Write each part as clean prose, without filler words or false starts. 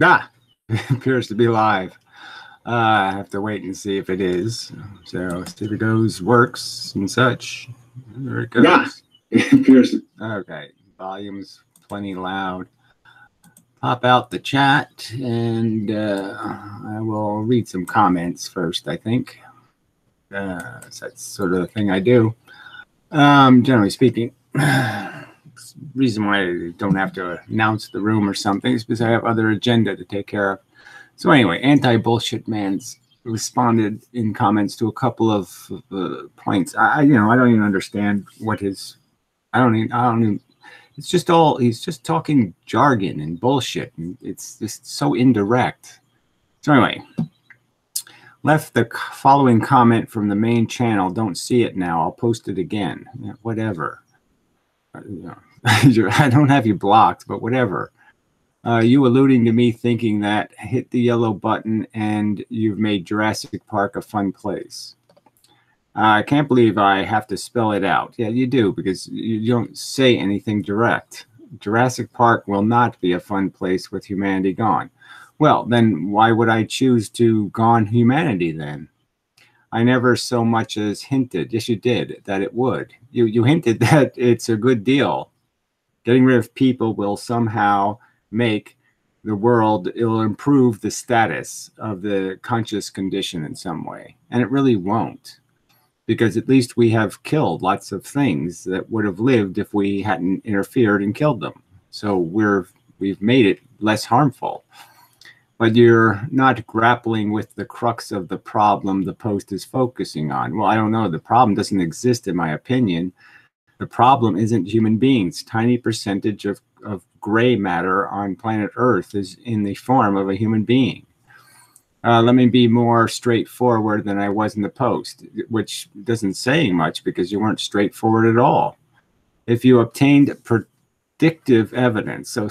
Ah, it appears to be live. I have to wait and see if it is. So see if it goes, works and such. There it goes. Yeah, it appears. Okay, volume's plenty loud. Pop out the chat, and I will read some comments first, I think. So that's sort of the thing I do. Generally speaking, reason why I don't have to announce the room or something is because I have other agenda to take care of. So anyway, Anti-Bullshit Man's responded in comments to a couple of points. I don't even understand what his. I don't even. It's just all, he's just talking jargon and bullshit, and it's just so indirect. So anyway, left the following comment from the main channel. Don't see it now. I'll post it again. Yeah, whatever. I don't have you blocked, but whatever. You alluding to me thinking that hit the yellow button and you've made Jurassic Park a fun place. I can't believe I have to spell it out. Yeah, you do, because you don't say anything direct. Jurassic Park will not be a fun place with humanity gone. Well, then why would I choose to gone humanity then? I never so much as hinted, yes you did, that it would. You hinted that it's a good deal. Getting rid of people will somehow make the world, it'll improve the status of the conscious condition in some way. And it really won't. Because at least we have killed lots of things that would have lived if we hadn't interfered and killed them. So we've made it less harmful. But you're not grappling with the crux of the problem the post is focusing on. Well, I don't know. The problem doesn't exist, in my opinion. The problem isn't human beings. Tiny percentage of gray matter on planet Earth is in the form of a human being. Let me be more straightforward than I was in the post, which doesn't say much because you weren't straightforward at all. If you obtained predictive evidence, so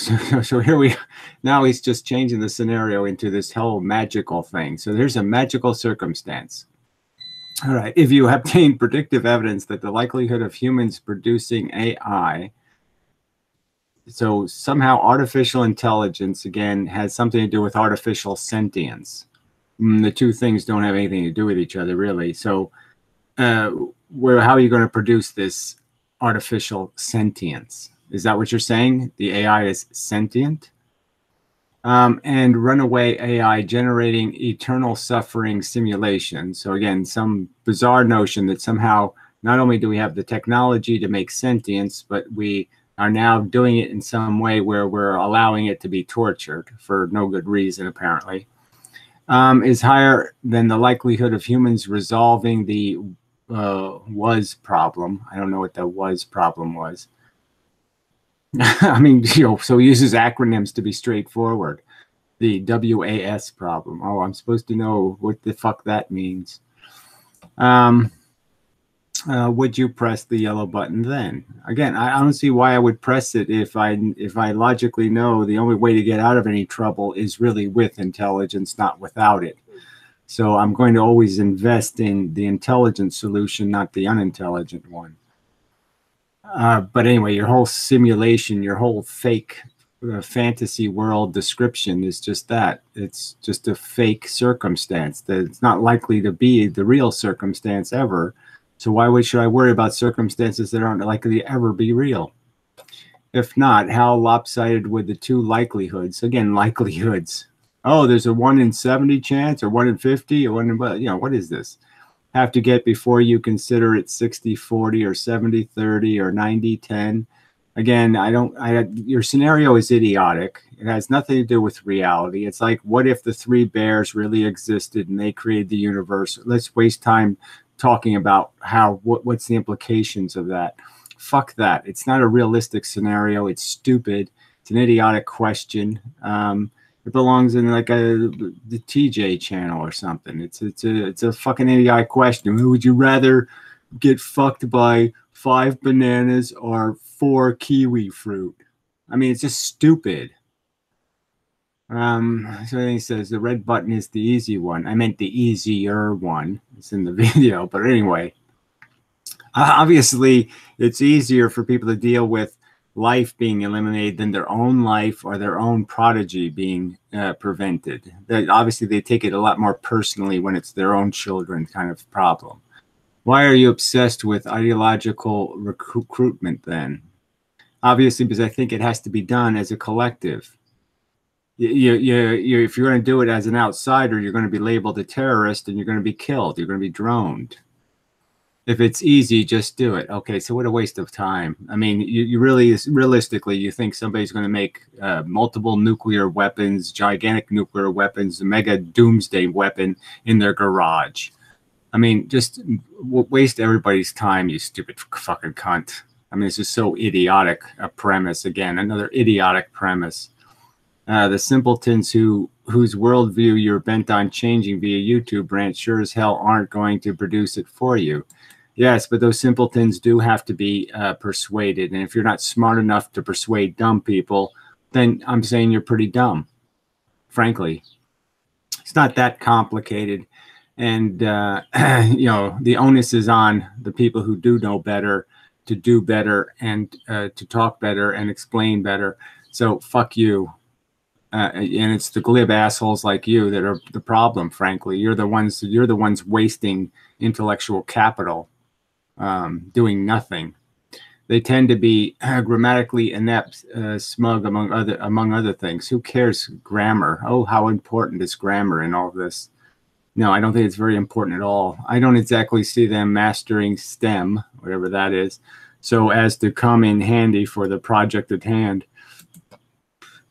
here we, now he's just changing the scenario into this whole magical thing. So there's a magical circumstance. All right, if you obtain predictive evidence that the likelihood of humans producing AI, so somehow artificial intelligence, again, has something to do with artificial sentience. The two things don't have anything to do with each other, really. So how are you going to produce this artificial sentience? Is that what you're saying? The AI is sentient? And runaway AI generating eternal suffering simulation. So again, some bizarre notion that somehow not only do we have the technology to make sentience, but we are now doing it in some way where we're allowing it to be tortured for no good reason, apparently. Is higher than the likelihood of humans resolving the was problem. I don't know what the was problem was. I mean, so he uses acronyms to be straightforward. The WAS problem. Oh, I'm supposed to know what the fuck that means. Would you press the yellow button then? Again, I don't see why I would press it if I logically know the only way to get out of any trouble is really with intelligence, not without it. So I'm going to always invest in the intelligent solution, not the unintelligent one. But anyway, your whole simulation, your whole fake fantasy world description is just that. It's just a fake circumstance that it's not likely to be the real circumstance ever. So why should I worry about circumstances that aren't likely to ever be real? If not, how lopsided would the two likelihoods, again, likelihoods. Oh, there's a 1 in 70 chance, or 1 in 50, or 1 in, what is this? Have to get before you consider it 60-40 or 70-30 or 90-10. Again, your scenario is idiotic. It has nothing to do with reality. It's like, what if the 3 bears really existed and they created the universe? Let's waste time talking about what's the implications of that. Fuck that. It's not a realistic scenario. It's stupid. It's an idiotic question. It belongs in like the TJ channel or something. It's a fucking idiotic question. Would you rather get fucked by 5 bananas or 4 kiwi fruit? I mean, it's just stupid. So he says the red button is the easy one. I meant the easier one. It's in the video, but anyway, obviously it's easier for people to deal with life being eliminated than their own life or their own prodigy being prevented. Obviously, they take it a lot more personally when it's their own children kind of problem. Why are you obsessed with ideological recruitment then? Obviously, because I think it has to be done as a collective. If you're going to do it as an outsider, you're going to be labeled a terrorist and you're going to be killed. You're going to be droned. If it's easy, just do it. Okay, so what a waste of time. I mean, you really, realistically, you think somebody's going to make multiple nuclear weapons, gigantic nuclear weapons, a mega doomsday weapon in their garage? I mean, just waste everybody's time, you stupid fucking cunt. I mean, it's just so idiotic a premise. Again, another idiotic premise. The simpletons whose worldview you're bent on changing via YouTube rant sure as hell aren't going to produce it for you. Yes, but those simpletons do have to be persuaded. And if you're not smart enough to persuade dumb people, then I'm saying you're pretty dumb, frankly. It's not that complicated. And, the onus is on the people who do know better to do better and to talk better and explain better. So fuck you. And it's the glib assholes like you that are the problem, frankly. You're the ones wasting intellectual capital. Doing nothing. They tend to be grammatically inept, smug, among other things. Who cares grammar? Oh, how important is grammar in all of this? No, I don't think it's very important at all. I don't exactly see them mastering STEM, whatever that is, so as to come in handy for the project at hand.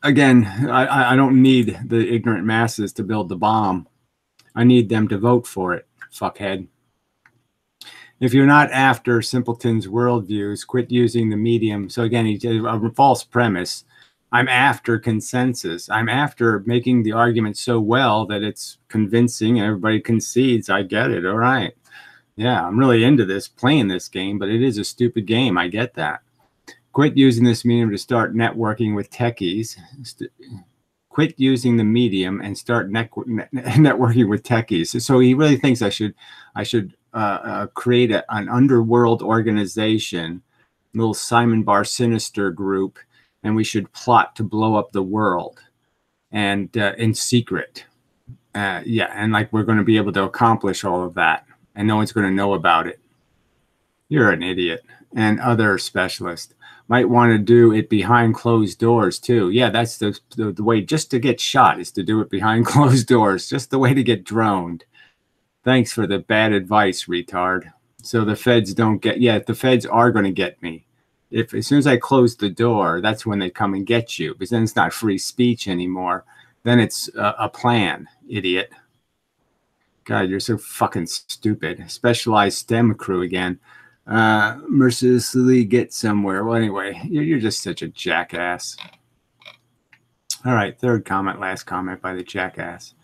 Again, I don't need the ignorant masses to build the bomb. I need them to vote for it, fuckhead. If you're not after simpletons' worldviews, quit using the medium. So again, a false premise. I'm after consensus. I'm after making the argument so well that it's convincing and everybody concedes. I get it. All right. Yeah, I'm really into this, playing this game, but it is a stupid game. I get that. Quit using this medium to start networking with techies. Quit using the medium and start networking with techies. So he really thinks I should create an underworld organization, a little Simon Bar Sinister group, and we should plot to blow up the world, and in secret. Yeah, and like we're going to be able to accomplish all of that, and no one's going to know about it. You're an idiot. And other specialists might want to do it behind closed doors too. Yeah, that's the way just to get shot is to do it behind closed doors. Just the way to get droned. Thanks for the bad advice, retard. So the feds don't get, yeah, the feds are going to get me. If as soon as I close the door, that's when they come and get you, because then it's not free speech anymore. Then it's a plan, idiot. God, you're so fucking stupid. Specialized STEM crew again. Mercilessly get somewhere. Well, anyway, you're just such a jackass. All right, third comment, last comment by the jackass.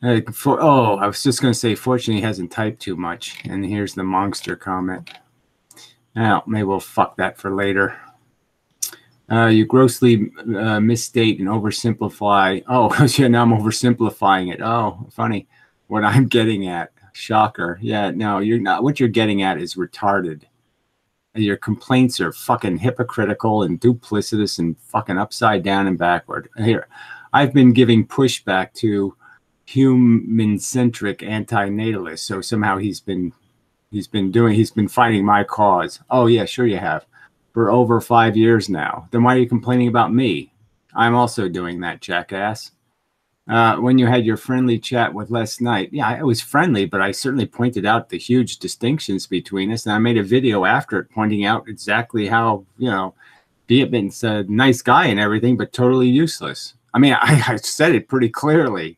I was just going to say, fortunately, he hasn't typed too much. And here's the monster comment. Now, maybe we'll fuck that for later. You grossly misstate and oversimplify. Oh, yeah, now I'm oversimplifying it. Oh, funny. What I'm getting at. Shocker. Yeah, no, you're not. What you're getting at is retarded. Your complaints are fucking hypocritical and duplicitous and fucking upside down and backward. Here, I've been giving pushback to human-centric anti-natalists. So somehow he's been fighting my cause. Oh yeah, sure you have. For over 5 years now. Then why are you complaining about me? I'm also doing that, jackass. When you had your friendly chat with Les Knight, yeah, I was friendly, but I certainly pointed out the huge distinctions between us, and I made a video after it pointing out exactly how, Beatman's a nice guy and everything, but totally useless. I mean, I said it pretty clearly.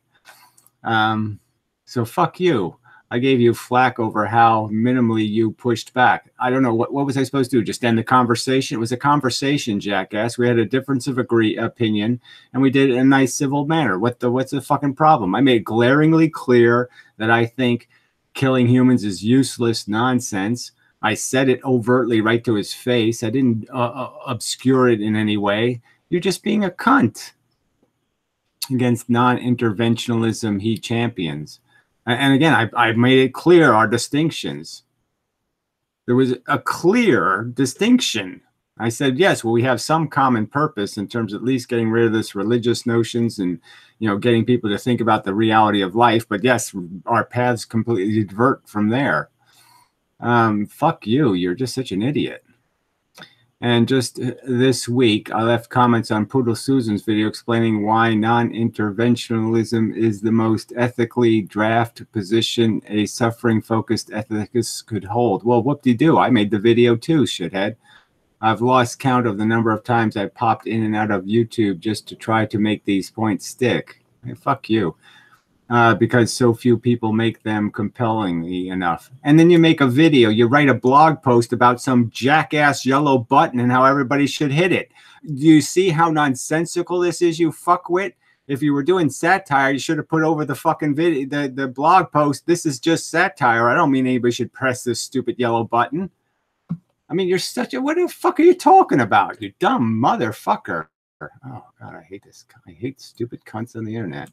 So fuck you. I gave you flack over how minimally you pushed back. I don't know. What was I supposed to do? Just end the conversation? It was a conversation, jackass. We had a difference of opinion, and we did it in a nice, civil manner. What's the fucking problem? I made glaringly clear that I think killing humans is useless nonsense. I said it overtly right to his face. I didn't obscure it in any way. You're just being a cunt against non-interventionalism he champions. And again, I made it clear our distinctions. There was a clear distinction. I said, yes, well, we have some common purpose in terms of at least getting rid of this religious notions and, you know, getting people to think about the reality of life. But yes, our paths completely divert from there. Fuck you. You're just such an idiot. And just this week, I left comments on Poodle Susan's video explaining why non-interventionalism is the most ethically draft position a suffering-focused ethicist could hold. Well, whoop-de-doo, I made the video too, shithead. I've lost count of the number of times I popped in and out of YouTube just to try to make these points stick. Hey, fuck you. Because so few people make them compellingly enough. And then you make a video, you write a blog post about some jackass yellow button and how everybody should hit it. Do you see how nonsensical this is, you fuckwit? If you were doing satire, you should have put over the fucking video, the blog post. This is just satire. I don't mean anybody should press this stupid yellow button. I mean, you're such a, what the fuck are you talking about, you dumb motherfucker? Oh, God, I hate this. I hate stupid cunts on the internet.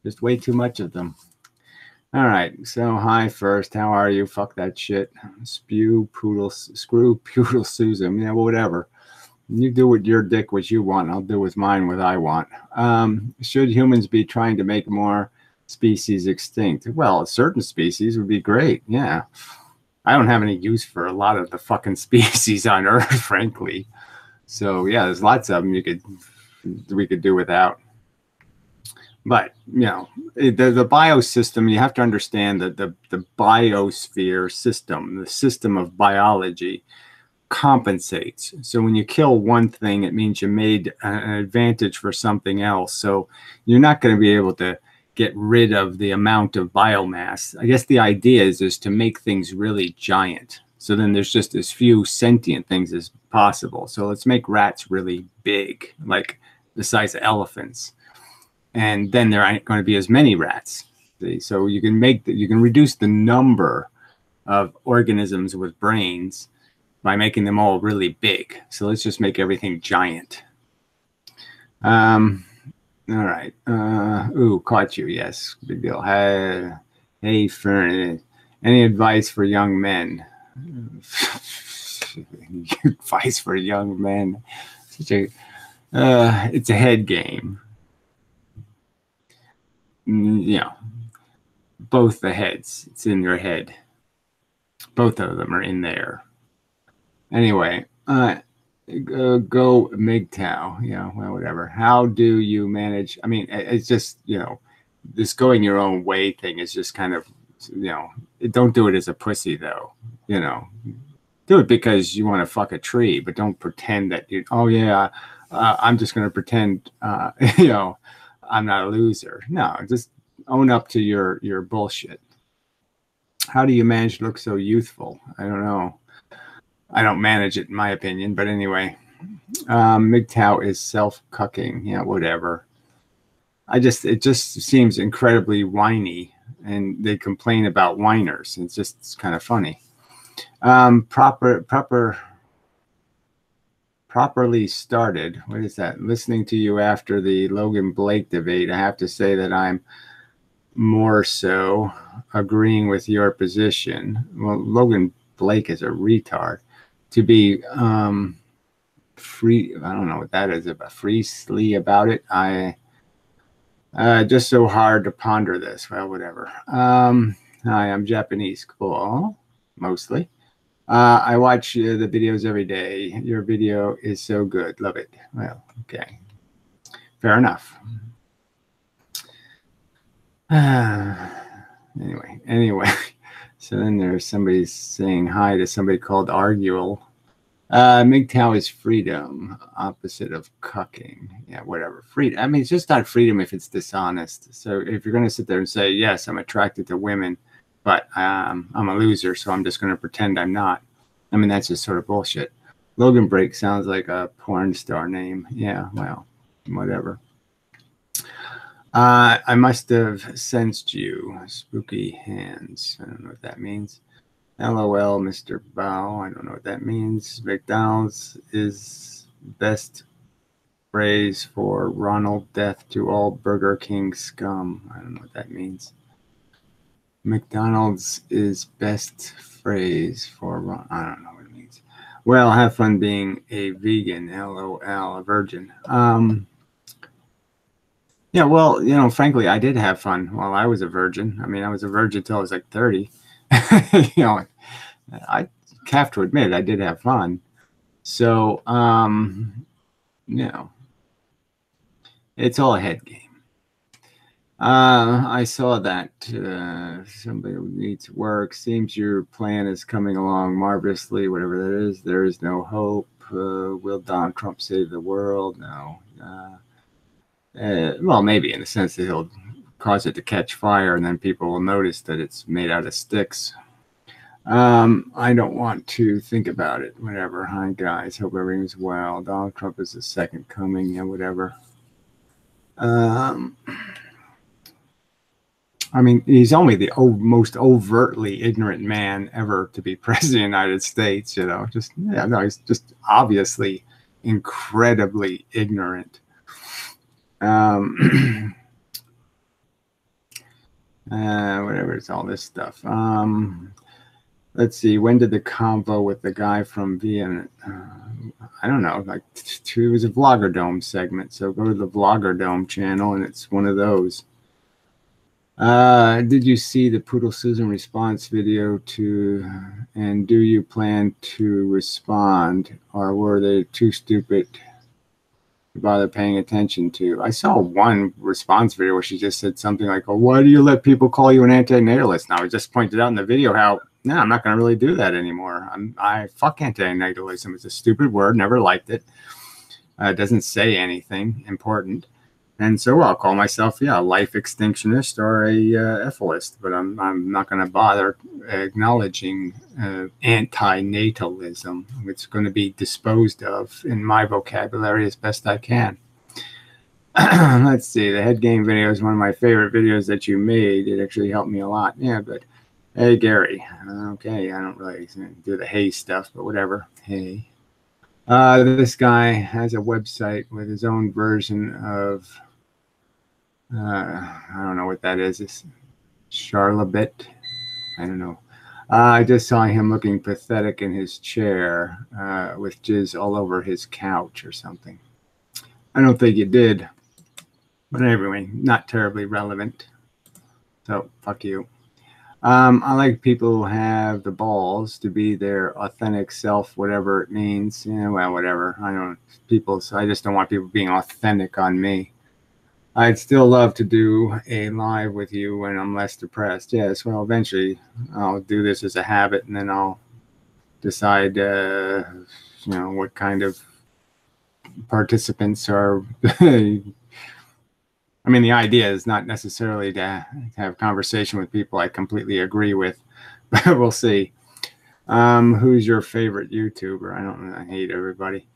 Just way too much of them. All right. So, hi first. How are you? Fuck that shit. Screw Poodle Susan. Yeah, well, whatever. You do with your dick what you want. I'll do with mine what I want. Should humans be trying to make more species extinct? Well, certain species would be great. Yeah. I don't have any use for a lot of the fucking species on Earth, frankly. So, yeah, there's lots of them we could do without. But, you know, the biosystem, you have to understand that the biosphere system, the system of biology, compensates. So when you kill one thing, it means you made an advantage for something else. So you're not going to be able to get rid of the amount of biomass. I guess the idea is to make things really giant. So then there's just as few sentient things as possible. So let's make rats really big, like the size of elephants. And then there aren't going to be as many rats. See? So you can reduce the number of organisms with brains by making them all really big. So let's just make everything giant. All right. Ooh, caught you. Yes, big deal. Hey, Fern, any advice for young men? Advice for young men? It's a head game. You know, both the heads. It's in your head. Both of them are in there. Anyway, go MGTOW. Yeah, well, whatever. How do you manage? I mean, it's just, you know, this going your own way thing is just kind of, you know, don't do it as a pussy, though. You know, do it because you want to fuck a tree, but don't pretend that you, oh, yeah, I'm just going to pretend, you know, I'm not a loser. No, just own up to your bullshit. How do you manage to look so youthful? I don't know. I don't manage it, in my opinion. But anyway, MGTOW is self-cucking. Yeah, whatever. It just seems incredibly whiny, and they complain about whiners. It's kind of funny. Properly started. What is that? Listening to you after the Logan Blake debate, I have to say that I'm more so agreeing with your position. Well, Logan Blake is a retard. To be free, I don't know what that is, about freely about it. Just so hard to ponder this. Well, whatever. Hi, I'm Japanese. Cool, mostly. I watch the videos every day. Your video is so good. Love it. Well, okay. Fair enough. Anyway. So then there's somebody saying hi to somebody called Arguel. MGTOW is freedom, opposite of cucking. Yeah, whatever. Freedom. I mean, it's just not freedom if it's dishonest. So if you're going to sit there and say, yes, I'm attracted to women, but I'm a loser, so I'm just going to pretend I'm not. I mean, that's just sort of bullshit. Logan Blake sounds like a porn star name. Yeah, well, whatever. I must have sensed you. Spooky hands. I don't know what that means. LOL, Mr. Bow. I don't know what that means. McDonald's is best phrase for Ronald death to all Burger King scum. I don't know what that means. McDonald's is best phrase for I don't know what it means. Well, have fun being a vegan, LOL, a virgin. Yeah, well, frankly, I did have fun while I was a virgin. I mean, I was a virgin till I was like 30. you know, I have to admit, I did have fun. So, it's all a head game. I saw that somebody needs work. Seems your plan is coming along marvelously, whatever that is. There is no hope. Will Donald Trump save the world? No. Well, maybe in the sense that he'll cause it to catch fire and then people will notice that it's made out of sticks. I don't want to think about it. Whatever. Hi, guys. Hope everything's well. Donald Trump is the second coming. Yeah, whatever. I mean, he's only the most overtly ignorant man ever to be president of the United States, he's just obviously incredibly ignorant. Whatever, it's all this stuff. Let's see, when did the convo with the guy from Vienna? I don't know, like it was a Vlogger Dome segment, so go to the Vlogger Dome channel, and it's one of those. Did you see the Poodle Susan response video and do you plan to respond, or were they too stupid to bother paying attention to? I saw one response video where she just said something like, oh, why do you let people call you an anti-natalist? Now, I just pointed out in the video how, no, I'm not going to really do that anymore. I fuck anti-natalism. It's a stupid word, never liked it. It doesn't say anything important. And so I'll call myself, a life extinctionist or a ethicist, but I'm not going to bother acknowledging anti-natalism. It's going to be disposed of in my vocabulary as best I can. Let's see, the head game video is one of my favorite videos that you made. It actually helped me a lot. Yeah, but hey, Gary. Okay, I don't really do the hey stuff, but whatever. Hey. This guy has a website with his own version of I don't know what that is. It's Charlabit. I don't know. I just saw him looking pathetic in his chair with jizz all over his couch or something. I don't think you did. But anyway, not terribly relevant. So, fuck you. I like people who have the balls to be their authentic self, whatever it means. Yeah, well, whatever. I just don't want people being authentic on me. I'd still love to do a live with you when I'm less depressed. Yes, well, eventually I'll do this as a habit, and then I'll decide, what kind of participants are. I mean, the idea is not necessarily to have conversation with people I completely agree with, but we'll see. Who's your favorite YouTuber? I don't know. I hate everybody.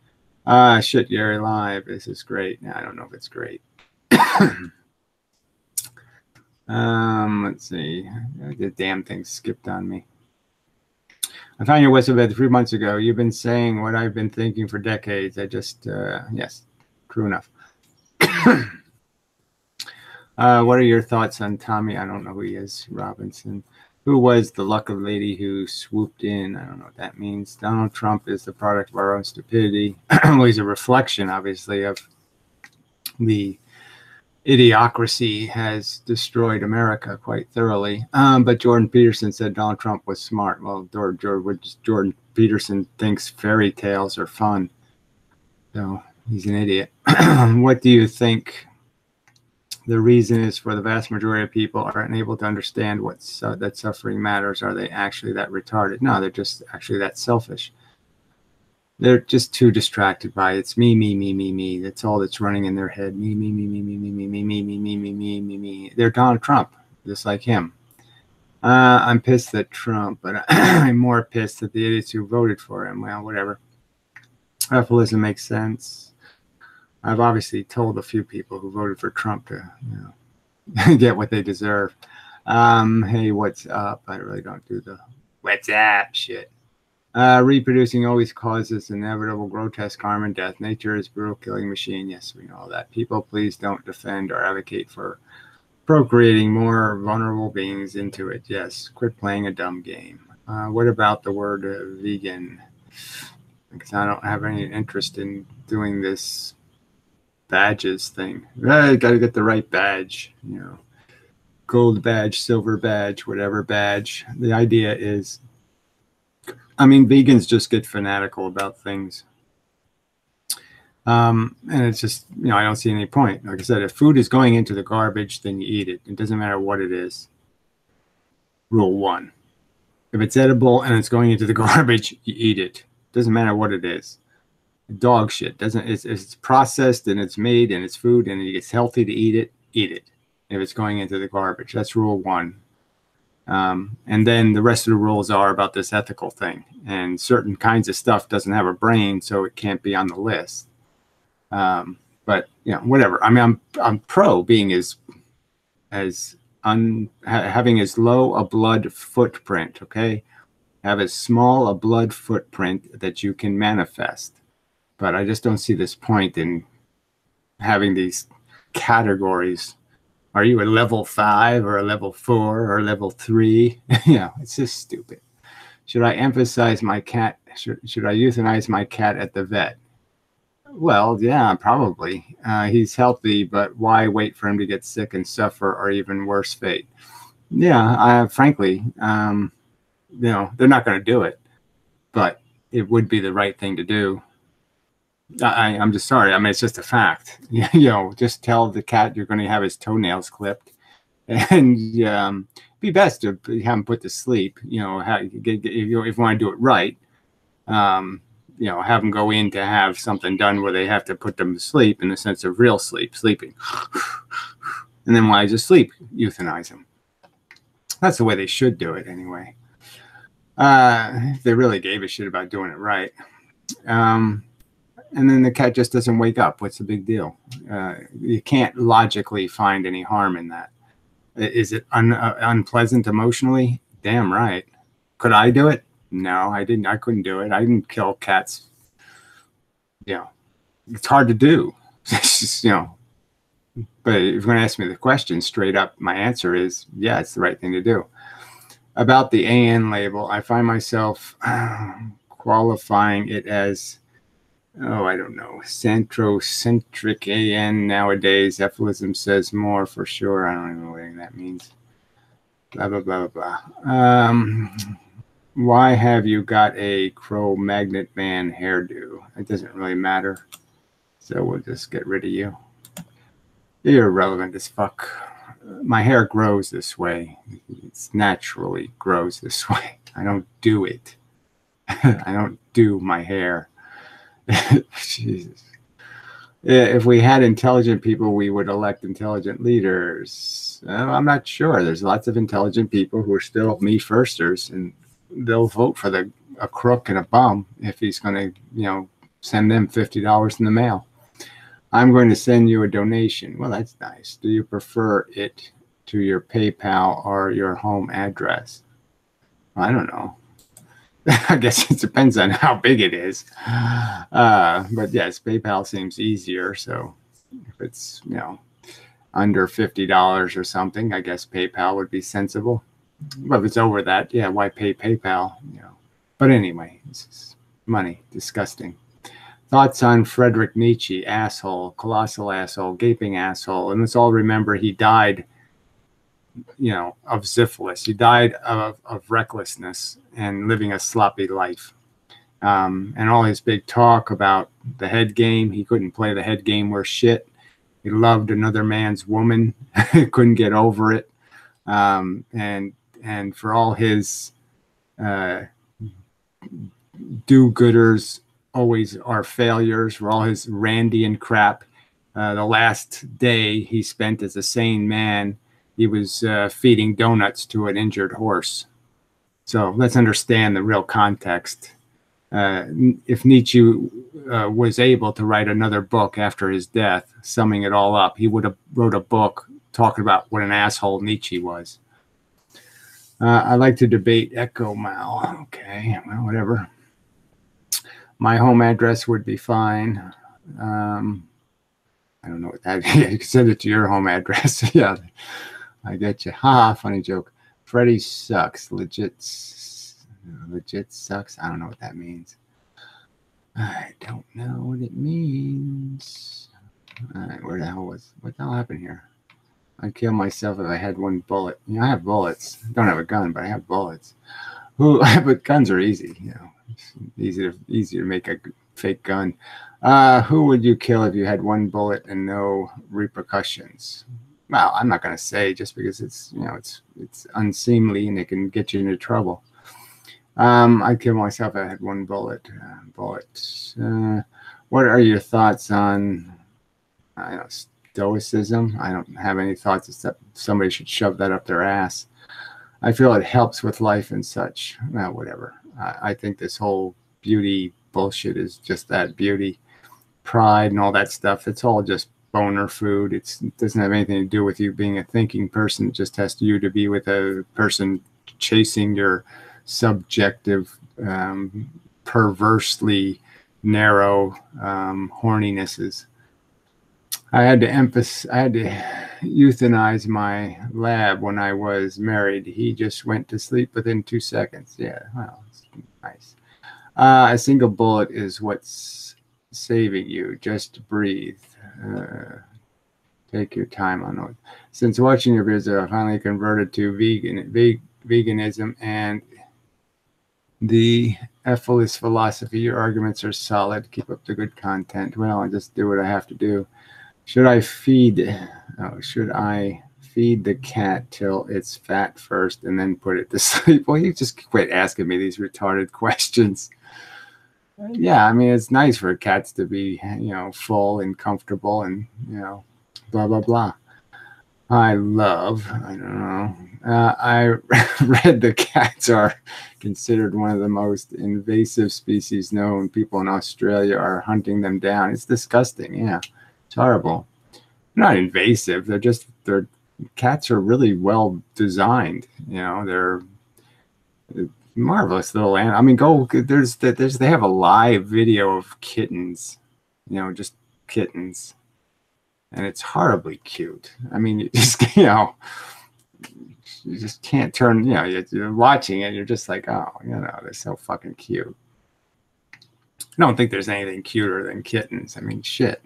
Shit, Gary Live. This is great. I don't know if it's great. Let's see. The damn thing skipped on me. I found your website 3 months ago. You've been saying what I've been thinking for decades. Yes, true enough. What are your thoughts on Tommy? I don't know who he is. Robinson. Who was the luck of lady who swooped in? I don't know what that means. Donald Trump is the product of our own stupidity. Well, he's a reflection, obviously, of the idiocracy has destroyed America quite thoroughly. But Jordan Peterson said Donald Trump was smart. Well, Jordan Peterson thinks fairy tales are fun. So he's an idiot. What do you think the reason is for the vast majority of people are unable to understand that suffering matters? Are they actually that retarded? No, they're just actually that selfish. They're just too distracted by it's me, me, me, me, me. That's all that's running in their head. Me, me, me, me, me, me, me, me, me, me, me, me, me, me, me. They're Donald Trump, just like him. I'm pissed at Trump, but I'm more pissed at the idiots who voted for him. Well, whatever. Populism makes sense. I've obviously told a few people who voted for Trump to, get what they deserve. Hey, what's up? I really don't do the what's up shit. Reproducing always causes inevitable grotesque harm and death. Nature is a brutal killing machine. Yes, we know that. People, please don't defend or advocate for procreating more vulnerable beings into it. Yes, quit playing a dumb game. What about the word vegan? because I don't have any interest in doing this badges thing. I got to get the right badge, you know, gold badge, silver badge, whatever badge. The idea is, I mean, vegans just get fanatical about things. And it's just, you know, I don't see any point. Like I said, if food is going into the garbage, then you eat it. It doesn't matter what it is. Rule 1. If it's edible and it's going into the garbage, you eat it. Doesn't matter what it is. Dog shit doesn't. It's processed and it's made and it's food and it's healthy to eat it. Eat it. If it's going into the garbage, that's rule 1. And then the rest of the rules are about this ethical thing. And certain kinds of stuff doesn't have a brain, so it can't be on the list. But you know, whatever. I mean, I'm pro being having as low a blood footprint. Okay, have as small a blood footprint that you can manifest. But I just don't see this point in having these categories. Are you a level 5 or a level 4 or a level 3? You know, it's just stupid. Should I emphasize my cat? Should I euthanize my cat at the vet? Well, yeah, probably. He's healthy, but why wait for him to get sick and suffer or even worse fate? Yeah, frankly, you know, they're not going to do it, but it would be the right thing to do. I'm just sorry. I mean, it's just a fact. You know, just tell the cat you're going to have his toenails clipped, and be best to have him put to sleep. You know, if you want to do it right, you know, have them go in to have something done where they have to put them to sleep in the sense of real sleep, sleeping, and then while he's asleep, euthanize him. That's the way they should do it, anyway. If they really gave a shit about doing it right. And then the cat just doesn't wake up. What's the big deal? You can't logically find any harm in that. Is it unpleasant emotionally? Damn right. Could I do it? No, I didn't. I couldn't do it. I didn't kill cats. You know, it's hard to do. It's just, you know. But if you're going to ask me the question straight up, my answer is, yeah, it's the right thing to do. About the AN label, I find myself qualifying it as, oh, I don't know, centrocentric AN nowadays. Ephilism says more for sure. I don't even know what that means. Blah, blah, blah, blah, blah. Why have you got a Cro-Magnet man hairdo? It doesn't really matter. So we'll just get rid of you. You're irrelevant as fuck. My hair grows this way. It's naturally grows this way. I don't do it. I don't do my hair. Jesus. If we had intelligent people, we would elect intelligent leaders. I'm not sure. There's lots of intelligent people who are still me-firsters, and they'll vote for a crook and a bum if he's going to, you know, send them $50 in the mail. I'm going to send you a donation. Well, that's nice. Do you prefer it to your PayPal or your home address? I don't know. I guess it depends on how big it is. But yes, PayPal seems easier. So if it's, you know, under $50 or something, I guess PayPal would be sensible. But if it's over that, yeah, why pay PayPal? You know. But anyway, this is money. Disgusting. Thoughts on Friedrich Nietzsche? Asshole, colossal asshole, gaping asshole. And let's all remember he died, you know, of syphilis. He died of recklessness and living a sloppy life. And all his big talk about the head game, he couldn't play the head game worth shit. He loved another man's woman, couldn't get over it. And for all his do-gooders always are failures, for all his Randian crap, the last day he spent as a sane man, he was feeding donuts to an injured horse. So let's understand the real context. If Nietzsche was able to write another book after his death, summing it all up, he would have wrote a book talking about what an asshole Nietzsche was. I like to debate Echo Mal. Okay, well, whatever. My home address would be fine. I don't know what that is. You can send it to your home address. Yeah, I get you. Ha, funny joke. Freddie sucks. Legit sucks. I don't know what that means. I don't know what it means. All right, what the hell happened here? I'd kill myself if I had one bullet. You know, I have bullets. I don't have a gun, but I have bullets. But guns are easy, you know. It's easy to make a fake gun. Who would you kill if you had one bullet and no repercussions? Well, I'm not going to say just because it's, you know, it's unseemly and it can get you into trouble. I'd kill myself if I had one bullet. What are your thoughts on, I don't know, stoicism? I don't have any thoughts except somebody should shove that up their ass. I feel it helps with life and such. Well, whatever. I think this whole beauty bullshit is just that, beauty, pride, and all that stuff. It's all just boner food. It doesn't have anything to do with you being a thinking person. It just has you to be with a person chasing your subjective, perversely narrow horninesses. I had to euthanize my lab when I was married. He just went to sleep within 2 seconds. Yeah, well, it's nice. A single bullet is what's saving you. Just breathe. Take your time on it. Since watching your videos, I finally converted to veganism and the Ephesus philosophy. Your arguments are solid. Keep up the good content. Well, I just do what I have to do. Should I feed the cat till it's fat first and then put it to sleep? Well, you just quit asking me these retarded questions. Yeah, I mean, it's nice for cats to be, you know, full and comfortable and, you know, blah, blah, blah. I don't know. I read that cats are considered one of the most invasive species known. People in Australia are hunting them down. It's disgusting. Yeah, it's horrible. They're not invasive. They're cats are really well designed. You know, they're marvelous little animals. I mean, they have a live video of kittens. You know, just kittens. And it's horribly cute. I mean, you just, you know, you just can't turn, you know, you're watching it, you're just like, oh, you know, they're so fucking cute. I don't think there's anything cuter than kittens. I mean, shit.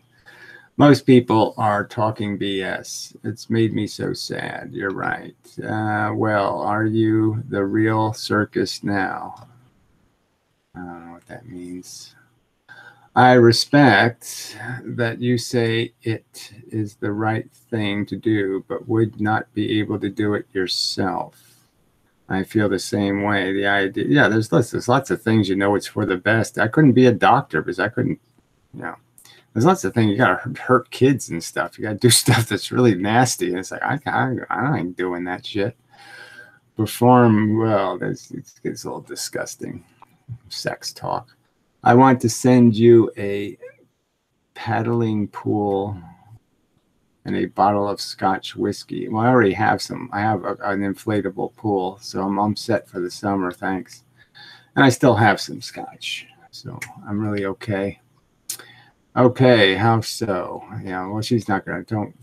Most people are talking BS. It's made me so sad. You're right. Well, are you the real circus now? I don't know what that means. I respect that you say it is the right thing to do, but would not be able to do it yourself. I feel the same way. The idea, yeah, there's lots of things, you know, it's for the best. I couldn't be a doctor because I couldn't, you know, there's lots of things. You got to hurt kids and stuff. You got to do stuff that's really nasty. And it's like, I ain't doing that shit. Perform well. It gets a little disgusting. Sex talk. I want to send you a paddling pool and a bottle of Scotch whiskey. Well, I already have some. I have an inflatable pool, so I'm set for the summer, thanks. And I still have some Scotch, so I'm really okay. Okay, how so? Yeah, well, she's not gonna. Don't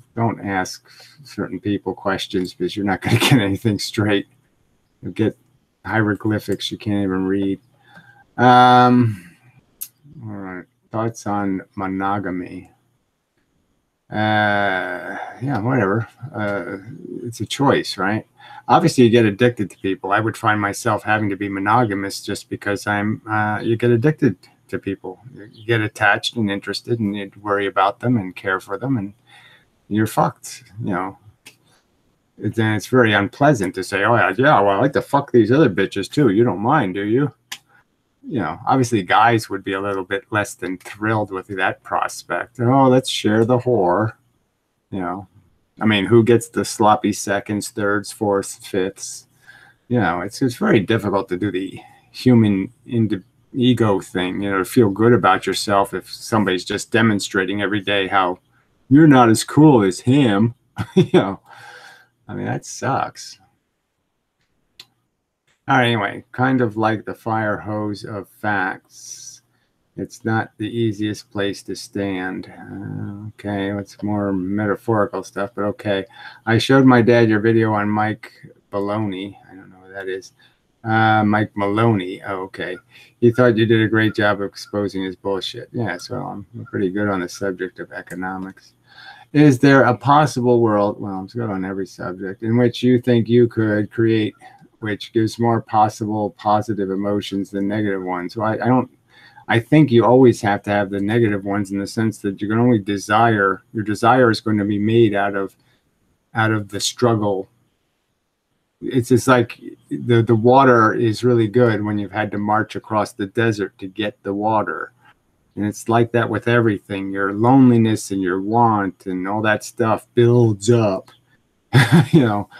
ask certain people questions because you're not gonna get anything straight. You'll get hieroglyphics you can't even read. All right. Thoughts on monogamy? Yeah, whatever. It's a choice, right? Obviously, you get addicted to people. I would find myself having to be monogamous just because you get addicted to people. You get attached and interested, and you worry about them and care for them, and you're fucked. You know. Then it's very unpleasant to say, "Oh yeah, well, I like to fuck these other bitches too. You don't mind, do you?" You know, obviously guys would be a little bit less than thrilled with that prospect. Oh, let's share the whore. You know, I mean, who gets the sloppy seconds, thirds, fourths, fifths? You know, it's very difficult to do the human ego thing, you know, to feel good about yourself if somebody's just demonstrating every day how you're not as cool as him. You know, I mean, that sucks. All right, anyway, kind of like the fire hose of facts. It's not the easiest place to stand. Okay, it's more metaphorical stuff, but okay. I showed my dad your video on Mike Baloney. I don't know what that is. Mike Maloney. Oh, okay. He thought you did a great job of exposing his bullshit. Yeah, so I'm pretty good on the subject of economics. Is there a possible world, well, I'm good on every subject, in which you think you could create, which gives more possible positive emotions than negative ones? So I think you always have to have the negative ones, in the sense that you can only desire, your desire is going to be made out of the struggle. It's just like the water is really good when you've had to march across the desert to get the water. And it's like that with everything. Your loneliness and your want and all that stuff builds up, you know,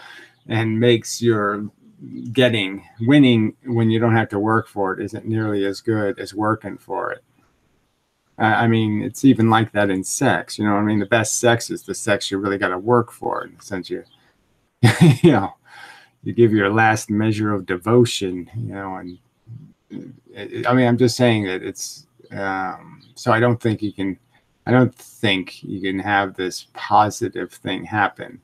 and makes your winning when you don't have to work for it isn't nearly as good as working for it. I mean, it's even like that in sex. You know what I mean? The best sex is the sex you really got to work for, in the sense you, you know, you give your last measure of devotion, you know, and I mean, I'm just saying that it's, so I don't think you can have this positive thing happen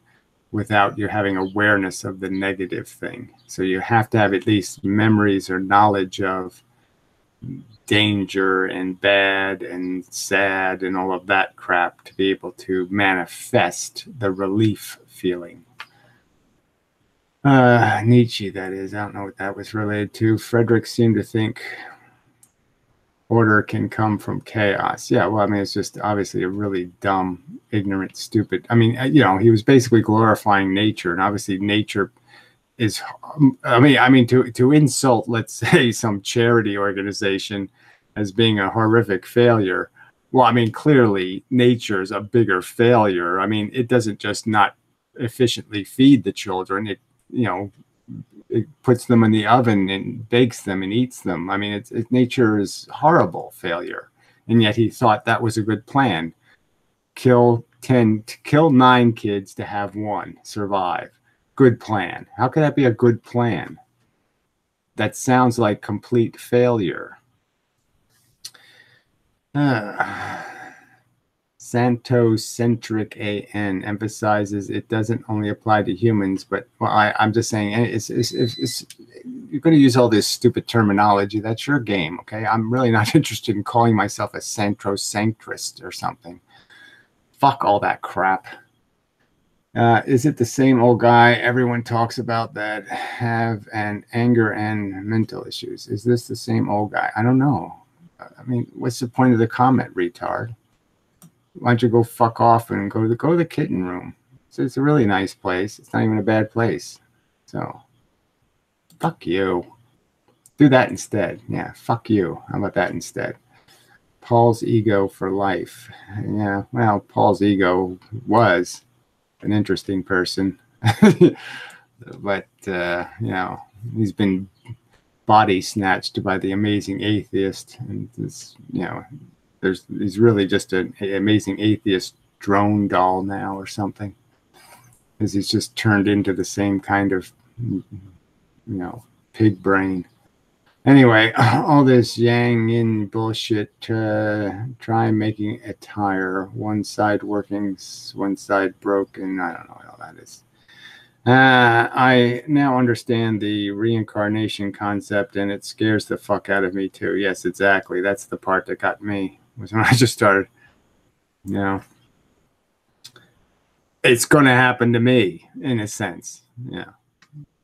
without you having awareness of the negative thing. So you have to have at least memories or knowledge of danger and bad and sad and all of that crap to be able to manifest the relief feeling. Nietzsche, that is. I don't know what that was related to. Frederick seemed to think order can come from chaos. Yeah, well, I mean, it's just obviously a really dumb, ignorant, stupid. I mean, you know, he was basically glorifying nature, and obviously nature is, I mean, to insult, let's say, some charity organization as being a horrific failure. Well, I mean, clearly nature is a bigger failure. I mean, it doesn't just not efficiently feed the children. It, you know, it puts them in the oven and bakes them and eats them. I mean, nature is horrible failure. And yet he thought that was a good plan. Kill 9 kids to have 1 survive. Good plan. How could that be a good plan? That sounds like complete failure. Santocentric AN emphasizes it doesn't only apply to humans, but well, I'm just saying it's you're going to use all this stupid terminology. That's your game, okay? I'm really not interested in calling myself a centrocentrist or something. Fuck all that crap. Is it the same old guy everyone talks about that have an anger and mental issues? Is this the same old guy? I don't know. I mean, what's the point of the comment, retard? Why don't you go fuck off and go to the kitten room? So it's a really nice place. It's not even a bad place. So, fuck you. Do that instead. Yeah, fuck you. How about that instead? Paul's ego for life. Yeah, well, Paul's ego was an interesting person. But, you know, he's been body snatched by the amazing atheist. And this, you know, he's really just an amazing atheist drone doll now or something, because he's just turned into the same kind of, you know, pig brain. Anyway, all this yang in bullshit. Try making a tire, one side working, one side broken. I don't know what all that is. I now understand the reincarnation concept, and it scares the fuck out of me too. Yes, exactly. That's the part that got me, was when I just started, you know, it's going to happen to me in a sense. Yeah.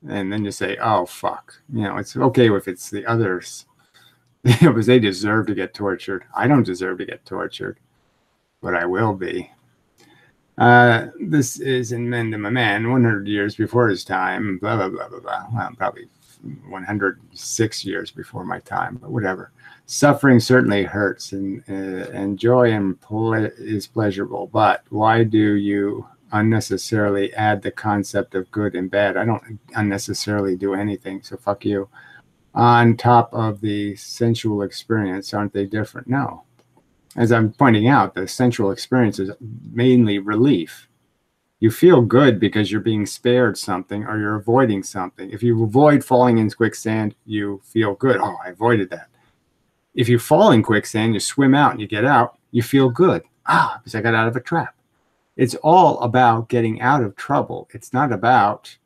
And then you say, oh, fuck. You know, it's okay if it's the others, because they deserve to get tortured. I don't deserve to get tortured, but I will be. This is inmendham, a man 100 years before his time, blah, blah, blah, blah, blah. Well, probably 106 years before my time, but whatever. Suffering certainly hurts, and joy is pleasurable, but why do you unnecessarily add the concept of good and bad? I don't unnecessarily do anything, so fuck you. On top of the sensual experience, aren't they different? No. As I'm pointing out, the sensual experience is mainly relief. You feel good because you're being spared something, or you're avoiding something. If you avoid falling in quicksand, you feel good. Oh, I avoided that. If you fall in quicksand, you swim out and you get out, you feel good. Ah, because I got out of a trap. It's all about getting out of trouble. It's not about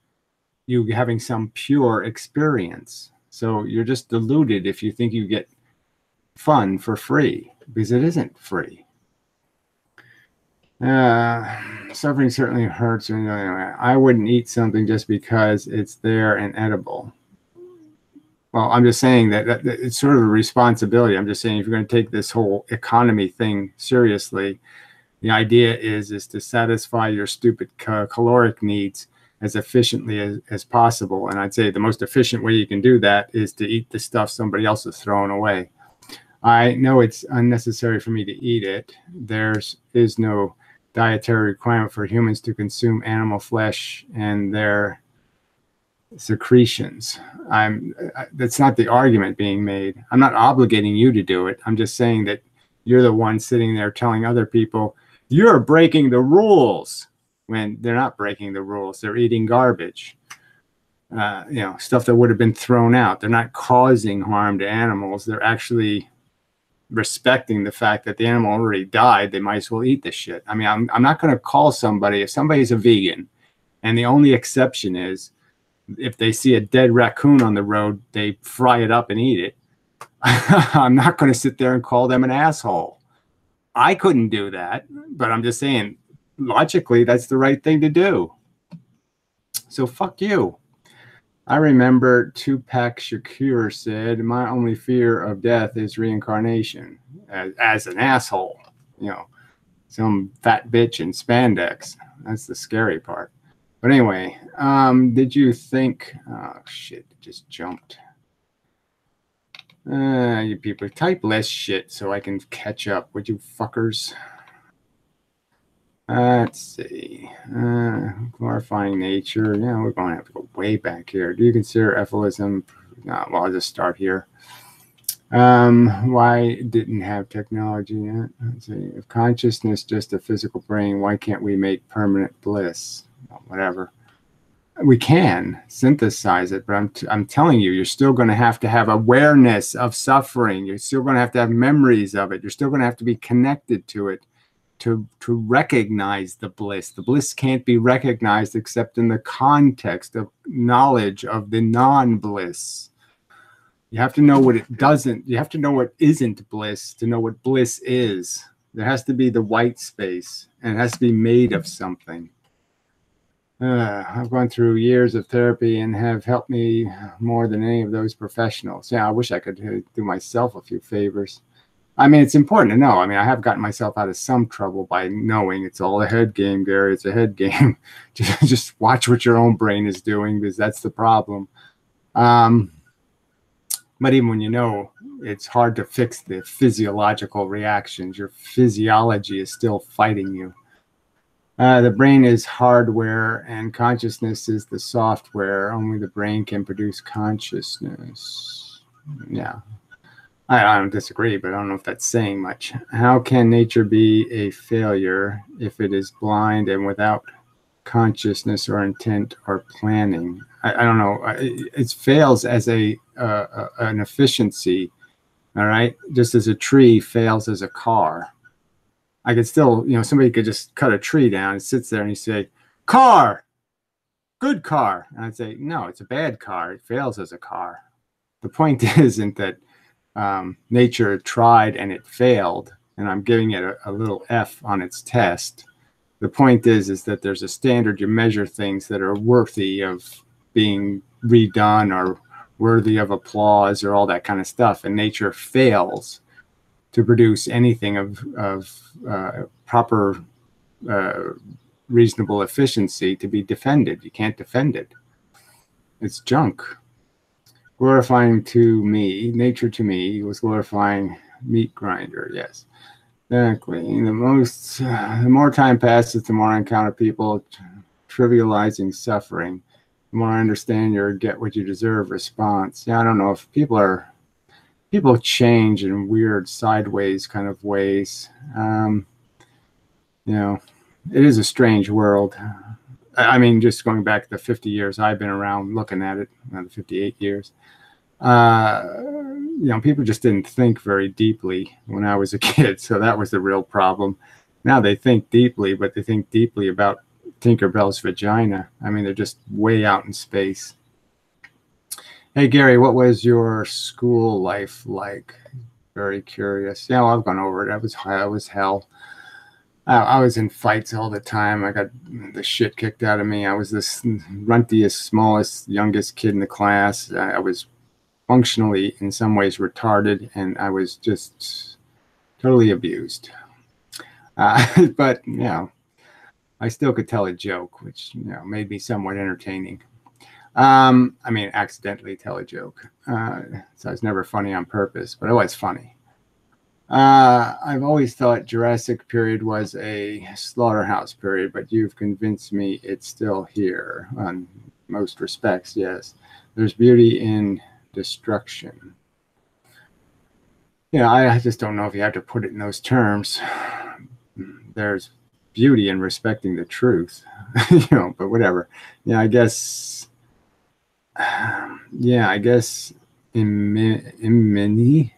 you having some pure experience. So you're just deluded if you think you get fun for free, because it isn't free. Suffering certainly hurts. I wouldn't eat something just because it's there and edible. Well, I'm just saying that it's sort of a responsibility. I'm just saying if you're going to take this whole economy thing seriously, the idea is to satisfy your stupid caloric needs as efficiently as possible. And I'd say the most efficient way you can do that is to eat the stuff somebody else is throwing away. I know it's unnecessary for me to eat it. There is no dietary requirement for humans to consume animal flesh and their secretions. That's not the argument being made. I'm not obligating you to do it. I'm just saying that you're the one sitting there telling other people you're breaking the rules when they're not breaking the rules. They're eating garbage, stuff that would have been thrown out. They're not causing harm to animals. They're actually respecting the fact that the animal already died. They might as well eat this shit. I mean, I'm not going to call somebody, if somebody's a vegan and the only exception is if they see a dead raccoon on the road, they fry it up and eat it. I'm not going to sit there and call them an asshole. I couldn't do that, but I'm just saying, logically, that's the right thing to do. So fuck you. I remember Tupac Shakur said, my only fear of death is reincarnation, as an asshole. Some fat bitch in spandex. That's the scary part. But anyway, did you think, oh shit, it just jumped. You people, type less shit so I can catch up, would you fuckers? Let's see. Glorifying nature. Yeah, we're going to have to go way back here. Do you consider ephilism? No, well, I'll just start here. Why didn't have technology yet? Let's see. If consciousness just a physical brain, why can't we make permanent bliss? Well, whatever. We can synthesize it, but I'm telling you, you're still going to have awareness of suffering. You're still going to have memories of it. You're still going to have to be connected to it to recognize the bliss. The bliss can't be recognized except in the context of knowledge of the non-bliss. You have to know what it doesn't. You have to know what isn't bliss to know what bliss is. There has to be the white space, and it has to be made of something. I've gone through years of therapy and have helped me more than any of those professionals. Yeah, I wish I could do myself a few favors. I mean, it's important to know. I mean, I have gotten myself out of some trouble by knowing it's all a head game, Gary. It's a head game. Just watch what your own brain is doing, because that's the problem. But even when you know, it's hard to fix the physiological reactions. Your physiology is still fighting you. The brain is hardware and consciousness is the software. Only the brain can produce consciousness. Yeah, I don't disagree, but I don't know if that's saying much. How can nature be a failure if it is blind and without consciousness or intent or planning? I don't know. It fails as an efficiency, all right? Just as a tree fails as a car. I could still, somebody could just cut a tree down and sits there and you say, car, good car. And I'd say, no, it's a bad car. It fails as a car. The point isn't that nature tried and it failed, and I'm giving it a little F on its test. The point is that there's a standard you measure things that are worthy of being redone or worthy of applause or all that kind of stuff. And nature fails to produce anything of proper, reasonable efficiency to be defended. You can't defend it. It's junk. Glorifying to me, nature to me was glorifying meat grinder. Yes, exactly. The more time passes, the more I encounter people trivializing suffering. The more I understand your "get what you deserve" response. Yeah, I don't know if people change in weird sideways kind of ways. It is a strange world. I mean, just going back the 50 years I've been around looking at it, the 58 years, people just didn't think very deeply when I was a kid. So that was the real problem. Now they think deeply, but they think deeply about Tinkerbell's vagina. I mean, they're just way out in space. Hey, Gary, what was your school life like? Very curious. Yeah, well, I've gone over it. I was hell. I was in fights all the time. I got the shit kicked out of me. I was this runtiest, smallest, youngest kid in the class. I was functionally, in some ways, retarded, and I was just totally abused. But, I still could tell a joke, which, made me somewhat entertaining. I mean, accidentally tell a joke. So it's never funny on purpose, but it was funny. I've always thought Jurassic period was a slaughterhouse period, but you've convinced me it's still here. On most respects, yes. There's beauty in destruction. I just don't know if you have to put it in those terms. There's beauty in respecting the truth, but whatever. I guess. I guess Imeni,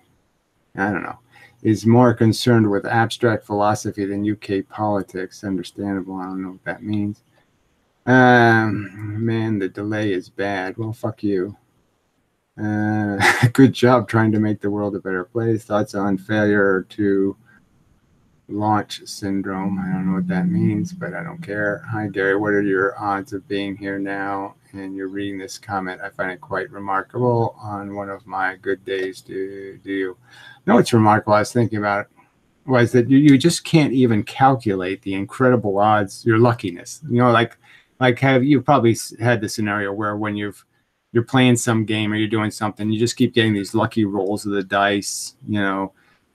I don't know, is more concerned with abstract philosophy than UK politics. Understandable. I don't know what that means. Man, the delay is bad. Well, fuck you. Good job trying to make the world a better place. Thoughts on failure to launch syndrome. I don't know what that means, but I don't care. Hi, Gary. What are your odds of being here now? And you're reading this comment. I find it quite remarkable. On one of my good days, do you know what's remarkable? I was thinking about was that you just can't even calculate the incredible odds, your luckiness. You've probably had the scenario where when you're playing some game or you're doing something, you just keep getting these lucky rolls of the dice,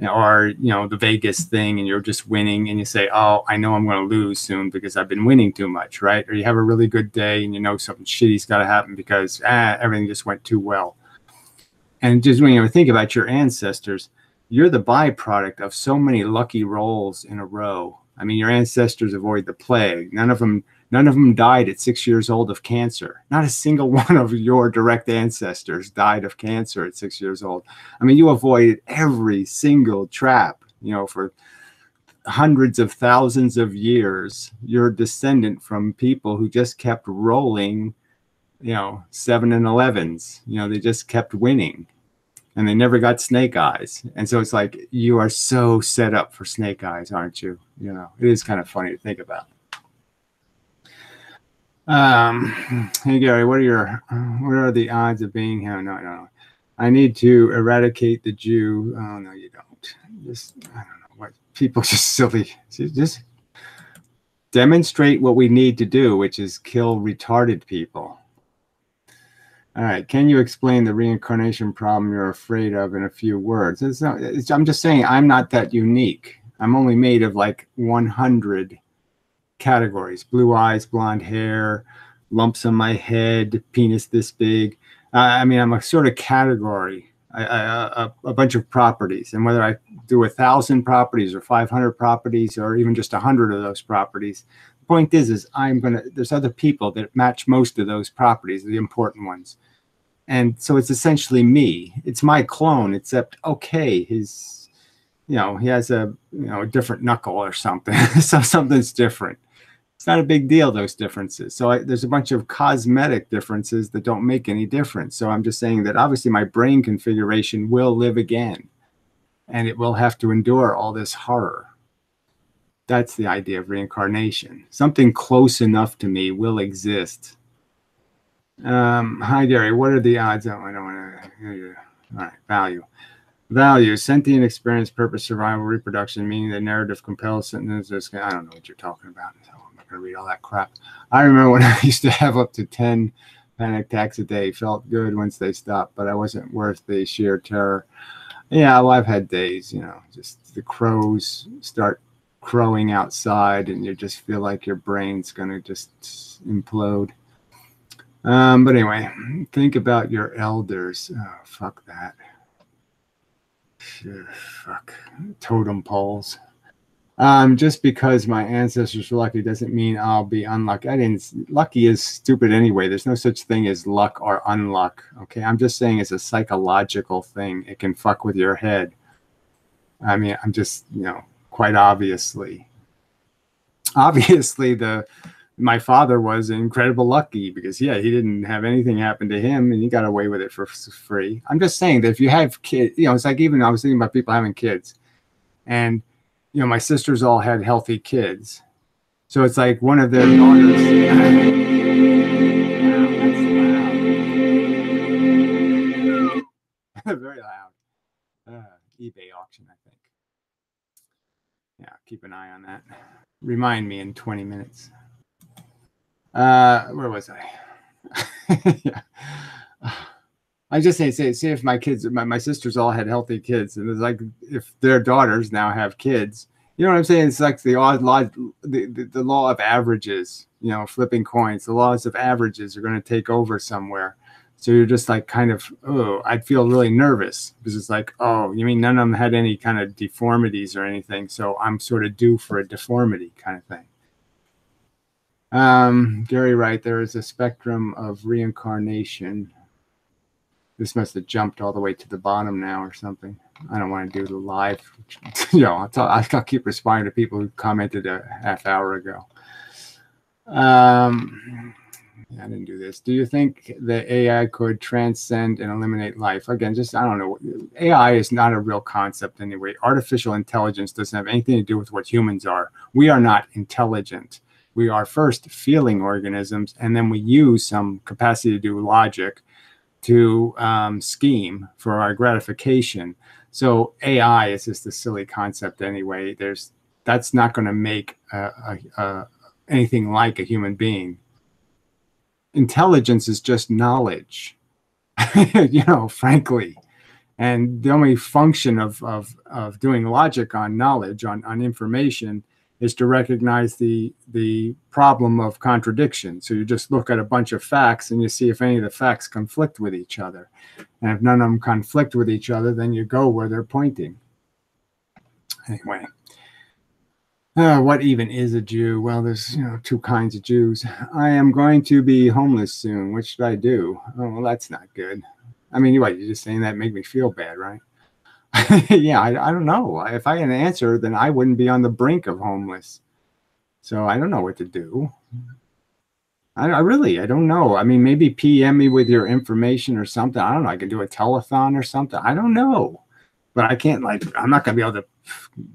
or the Vegas thing, and you're just winning, and you say, oh, I know I'm going to lose soon because I've been winning too much, right? Or you have a really good day and something shitty's got to happen because everything just went too well. And just when you think about your ancestors, you're the byproduct of so many lucky rolls in a row. I mean, your ancestors avoided the plague. None of them died at 6 years old of cancer. Not a single one of your direct ancestors died of cancer at 6 years old. I mean, you avoided every single trap, for hundreds of thousands of years. You're a descendant from people who just kept rolling, 7 and 11s. They just kept winning. And they never got snake eyes. And so it's like, you are so set up for snake eyes, aren't you? It is kind of funny to think about. Hey, Gary, what are the odds of being here? No. I need to eradicate the Jew. Oh, no, you don't. I don't know what people just silly. Just demonstrate what we need to do, which is kill retarded people. All right. Can you explain the reincarnation problem you're afraid of in a few words? I'm just saying I'm not that unique. I'm only made of like 100 categories: blue eyes, blonde hair, lumps on my head, penis this big. I mean, I'm a sort of category, a bunch of properties. And whether I do 1,000 properties or 500 properties or even just 100 of those properties, the point is there's other people that match most of those properties, the important ones. And so it's essentially me. It's my clone, except, okay, he has a different knuckle or something. So something's different. It's not a big deal, those differences. So there's a bunch of cosmetic differences that don't make any difference. So I'm just saying that obviously my brain configuration will live again, and it will have to endure all this horror. That's the idea of reincarnation. Something close enough to me will exist. Hi, Gary. What are the odds? Oh, I don't want to. All right, value, sentient experience, purpose, survival, reproduction, meaning the narrative compels sentences. I don't know what you're talking about. So I'm not going to read all that crap. I remember when I used to have up to 10 panic attacks a day. Felt good once they stopped, but I wasn't worth the sheer terror. Yeah, well, I've had days, just the crows start crowing outside and you just feel like your brain's going to just implode. But anyway, think about your elders. Oh, fuck that. Fuck. Totem poles. Just because my ancestors were lucky doesn't mean I'll be unlucky. Lucky is stupid anyway. There's no such thing as luck or unluck. Okay. I'm just saying it's a psychological thing. It can fuck with your head. I mean, I'm just, quite obviously the my father was incredible lucky because, yeah, he didn't have anything happen to him and he got away with it for free. I'm just saying that if you have kids, you know, it's like, even I was thinking about people having kids, and, you know, my sisters all had healthy kids. So it's like one of their daughters. Wow, that's loud. Very loud. eBay auction, I think. Yeah, keep an eye on that. Remind me in 20 minutes. Where was I? Yeah. I just say if my kids, my sisters all had healthy kids, and it's like if their daughters now have kids, you know what I'm saying? It's like the odd law, the law of averages. You know, flipping coins. The laws of averages are going to take over somewhere. So you're just like kind of, oh, I'd feel really nervous because it's like, oh, you mean none of them had any kind of deformities or anything, so I'm sort of due for a deformity kind of thing. Gary Wright, there is a spectrum of reincarnation. This must have jumped all the way to the bottom now or something. I don't want to do the live. You know, I'll keep responding to people who commented a half hour ago. I didn't do this. Do you think the AI could transcend and eliminate life? Again, just, I don't know. AI is not a real concept anyway. Artificial intelligence doesn't have anything to do with what humans are. We are not intelligent. We are first feeling organisms, and then we use some capacity to do logic to scheme for our gratification. So AI is just a silly concept anyway. That's not going to make anything like a human being. Intelligence is just knowledge, you know, frankly. And the only function of doing logic on knowledge, on information, is to recognize the problem of contradiction. So you just look at a bunch of facts and you see if any of the facts conflict with each other. And if none of them conflict with each other, then you go where they're pointing. Anyway. What even is a Jew? Well, there's, you know, two kinds of Jews. I am going to be homeless soon. What should I do? Oh, well, that's not good. I mean, you're just saying that make me feel bad, right? Yeah, I don't know. If I had an answer, then I wouldn't be on the brink of homeless. So I don't know what to do. I don't know. I mean, maybe PM me with your information or something. I don't know. I can do a telethon or something. I don't know. But I can't, like, I'm not going to be able to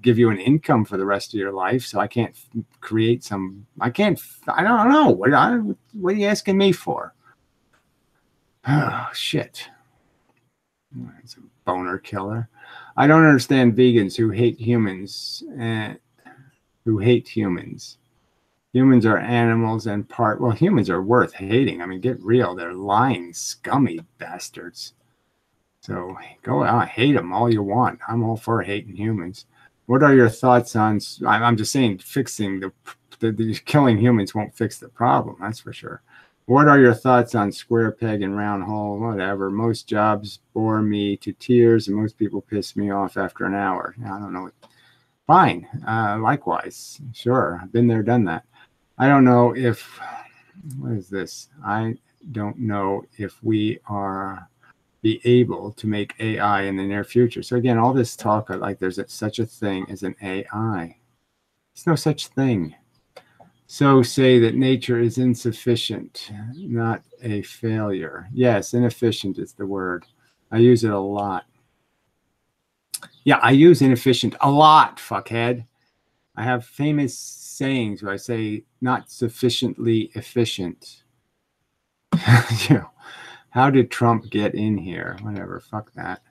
give you an income for the rest of your life. So I can't create some, I don't know. What are you asking me for? Oh, shit. It's a boner killer. I don't understand vegans who hate humans. Humans are animals and well, humans are worth hating. I mean, get real. They're lying, scummy bastards. So go out, hate them all you want. I'm all for hating humans. What are your thoughts on, I'm just saying, fixing the killing humans won't fix the problem. That's for sure. What are your thoughts on square peg and round hole? Whatever. Most jobs bore me to tears, and most people piss me off after an hour. I don't know. Fine. Likewise. Sure. I've been there, done that. I don't know if, what is this? I don't know if we are be able to make AI in the near future. So again, all this talk of like there's such a thing as an AI. There's no such thing. So say that nature is insufficient, not a failure. Yes, inefficient is the word. I use it a lot. Yeah, I use inefficient a lot, fuckhead. I have famous sayings where I say not sufficiently efficient. You know, how did Trump get in here? Whatever, fuck that.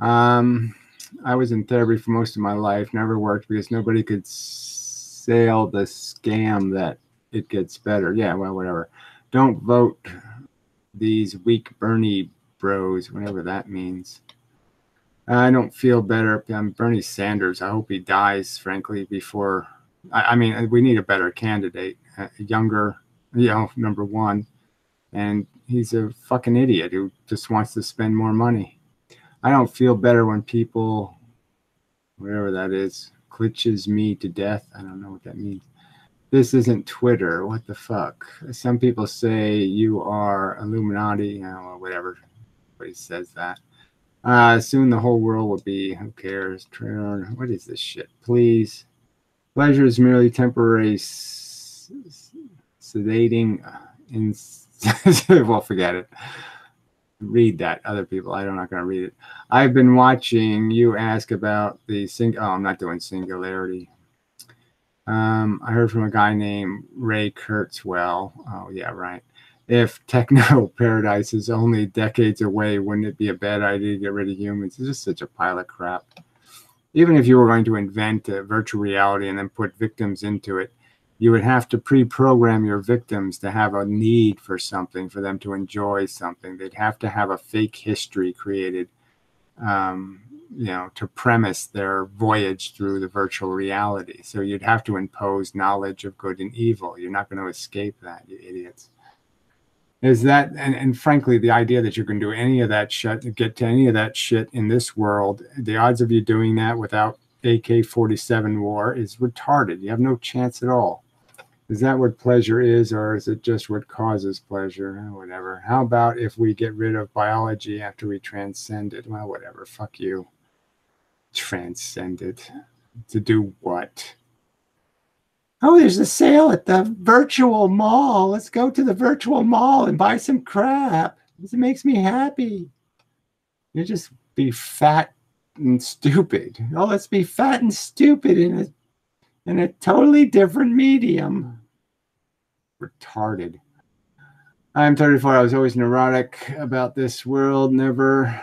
I was in therapy for most of my life, never worked because nobody could sail the scam that it gets better. Yeah, well, whatever. Don't vote these weak Bernie bros, whatever that means. I don't feel better. I'm Bernie Sanders. I hope he dies, frankly, before. I mean, we need a better candidate, younger, you know, number one. And he's a fucking idiot who just wants to spend more money. I don't feel better when people, whatever that is, glitches me to death. I don't know what that means. This isn't Twitter. What the fuck? Some people say you are Illuminati. Or whatever. Everybody says that. Soon the whole world will be, who cares? What is this shit? Please. Pleasure is merely temporary. sedating, well, forget it. Read that, other people. I'm not going to read it. I've been watching you ask about the I'm not doing singularity. I heard from a guy named Ray Kurzweil. Oh, yeah, right. If techno paradise is only decades away, wouldn't it be a bad idea to get rid of humans? It's just such a pile of crap. Even if you were going to invent a virtual reality and then put victims into it, you would have to pre-program your victims to have a need for something, for them to enjoy something. They'd have to have a fake history created, to premise their voyage through the virtual reality. So you'd have to impose knowledge of good and evil. You're not going to escape that, you idiots. Is that, and frankly, the idea that you can do any of that shit, get to any of that shit in this world, the odds of you doing that without AK-47 war is retarded. You have no chance at all. Is that what pleasure is, or is it just what causes pleasure? Whatever. How about if we get rid of biology after we transcend it? Well, whatever. Fuck you. Transcend it. To do what? Oh, there's a sale at the virtual mall. Let's go to the virtual mall and buy some crap. It makes me happy. You just be fat and stupid. Oh, let's be fat and stupid in a totally different medium. Retarded. I'm 34. I was always neurotic about this world. Never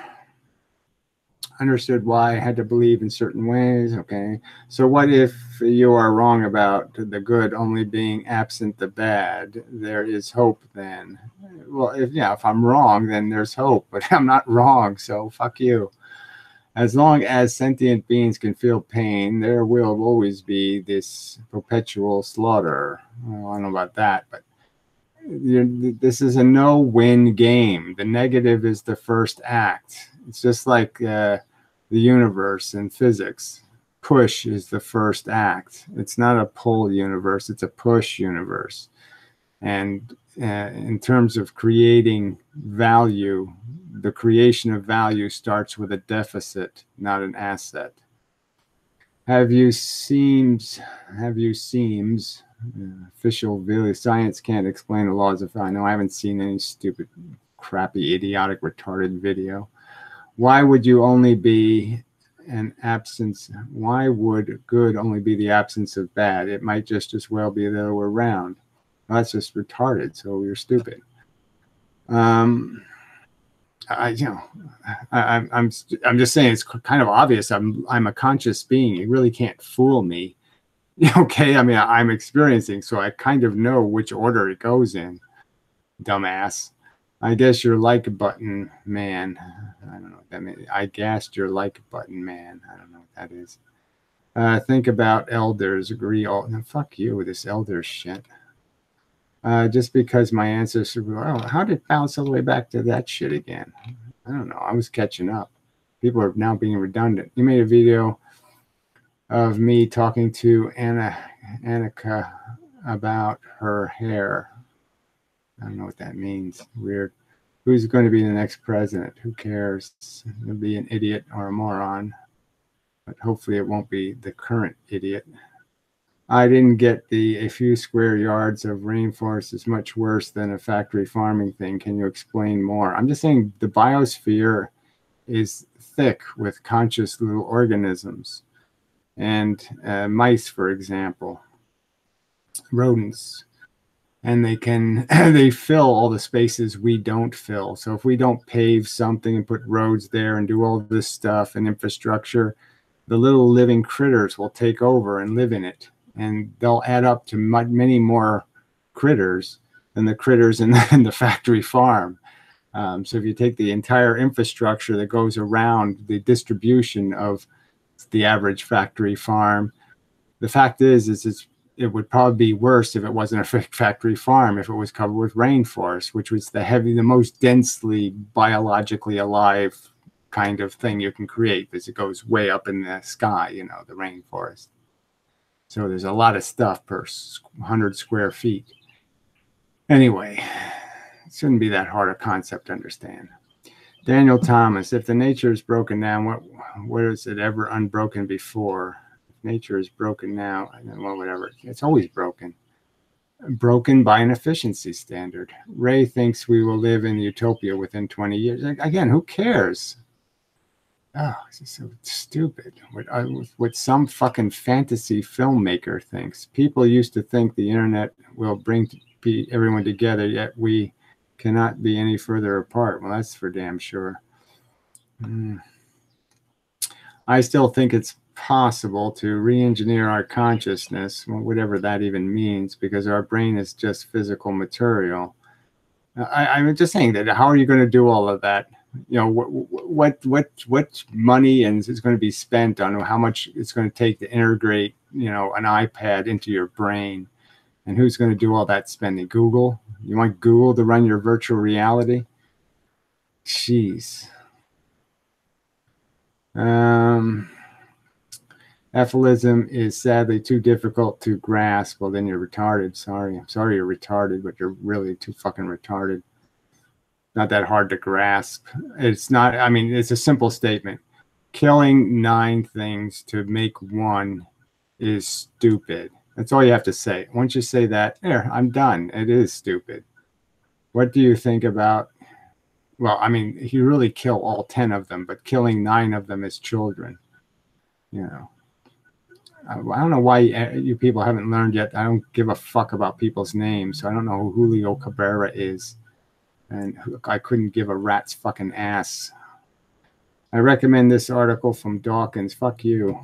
understood why I had to believe in certain ways. Okay. So what if you are wrong about the good only being absent the bad? There is hope then. Well, if I'm wrong, then there's hope, but I'm not wrong. So fuck you. As long as sentient beings can feel pain, there will always be this perpetual slaughter. Well, I don't know about that, but this is a no-win game. The negative is the first act. It's just like the universe in physics. Push is the first act. It's not a pull universe. It's a push universe. And in terms of creating value, the creation of value starts with a deficit, not an asset. Have you seems official video? Science can't explain the laws of. I know I haven't seen any stupid, crappy, idiotic, retarded video. Why would you only be an absence? Why would good only be the absence of bad? It might just as well be the other way around. Well, that's just retarded. So you're stupid. I'm just saying it's kind of obvious. I'm a conscious being. You really can't fool me. Okay, I mean I'm experiencing, so I kind of know which order it goes in. Dumbass. I guess you're like button man. I don't know what that means. I guessed you're like button man. I don't know what that is. Think about elders. Agree all. No, fuck you with this elder shit. Just because my ancestors were, how did it bounce all the way back to that shit again? I don't know. I was catching up. People are now being redundant. You made a video of me talking to Annika about her hair. I don't know what that means. Weird. Who's going to be the next president? Who cares? It'll be an idiot or a moron. But hopefully it won't be the current idiot. I didn't get a few square yards of rainforest is much worse than a factory farming thing. Can you explain more? I'm just saying the biosphere is thick with conscious little organisms. And mice, for example, rodents. And they fill all the spaces we don't fill. So if we don't pave something and put roads there and do all this stuff and infrastructure, the little living critters will take over and live in it. And they'll add up to many more critters than the critters in the factory farm. So if you take the entire infrastructure that goes around the distribution of the average factory farm, the fact is it would probably be worse if it wasn't a factory farm, if it was covered with rainforest, which was the most densely biologically alive kind of thing you can create, because it goes way up in the sky, the rainforest. So there's a lot of stuff per 100 square feet. Anyway, it shouldn't be that hard a concept to understand. Daniel Thomas, if the nature is broken down, what is it ever unbroken before? If nature is broken now, well, whatever. It's always broken. broken by an efficiency standard. Ray thinks we will live in utopia within 20 years. Again, who cares? Oh, this is so stupid. What some fucking fantasy filmmaker thinks. People used to think the internet will bring everyone together, yet we cannot be any further apart. Well, that's for damn sure. I still think it's possible to re-engineer our consciousness, whatever that even means, because our brain is just physical material. I'm just saying that. How are you going to do all of that? You know, what money is going to be spent on how much it's going to take to integrate, you know, an iPad into your brain, and who's going to do all that spending? Google? You want Google to run your virtual reality? Jeez. Apholism is sadly too difficult to grasp. Well, then you're retarded. Sorry. I'm sorry you're retarded, but you're really too fucking retarded. Not that hard to grasp. It's not, I mean, it's a simple statement. Killing 9 things to make 1 is stupid. That's all you have to say. Once you say that, there, I'm done. It is stupid. What do you think about, well, I mean, you really kill all 10 of them, but killing 9 of them as children, you know. I don't know why you people haven't learned yet. I don't give a fuck about people's names, so I don't know who Julio Cabrera is. And I couldn't give a rat's fucking ass. I recommend this article from Dawkins. Fuck you.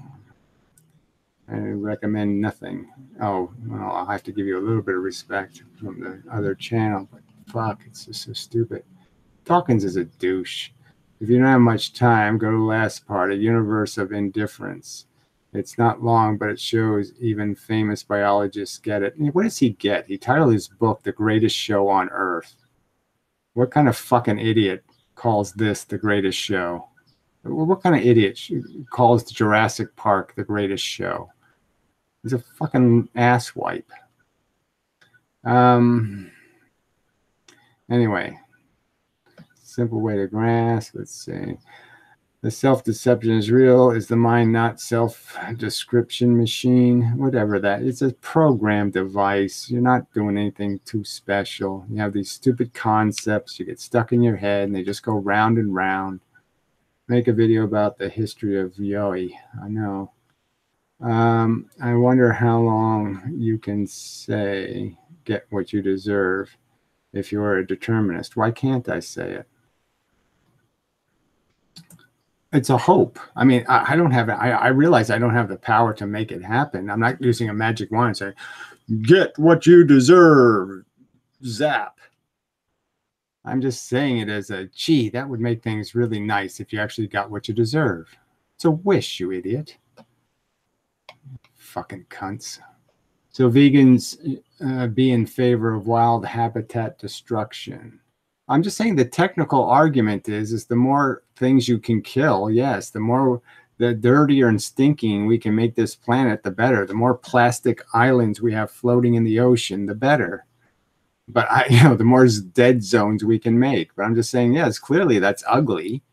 I recommend nothing. Oh, well, I'll have to give you a little bit of respect from the other channel, but fuck, it's just so stupid. Dawkins is a douche. If you don't have much time, go to the last part, A Universe of Indifference. It's not long, but it shows even famous biologists get it. And what does he get? He titled his book The Greatest Show on Earth. What kind of fucking idiot calls this the greatest show? What kind of idiot calls Jurassic Park the greatest show? He's a fucking asswipe. Anyway, simple way to grasp. Let's see. The self-deception is real. Is the mind not self-description machine? Whatever that. It's a program device. You're not doing anything too special. You have these stupid concepts. You get stuck in your head, and they just go round and round. Make a video about the history of Yoi. I know. I wonder how long you can say, get what you deserve if you're a determinist. Why can't I say it? It's a hope. I mean, I don't have, I realize I don't have the power to make it happen. I'm not using a magic wand and saying, get what you deserve, zap. I'm just saying it as a, gee, that would make things really nice if you actually got what you deserve. It's a wish, you idiot. Fucking cunts. So vegans be in favor of wild habitat destruction. I'm just saying the technical argument is the more things you can kill, yes, the dirtier and stinking we can make this planet, the better. The more plastic islands we have floating in the ocean, the better. But the more dead zones we can make. But I'm just saying, yes, clearly that's ugly,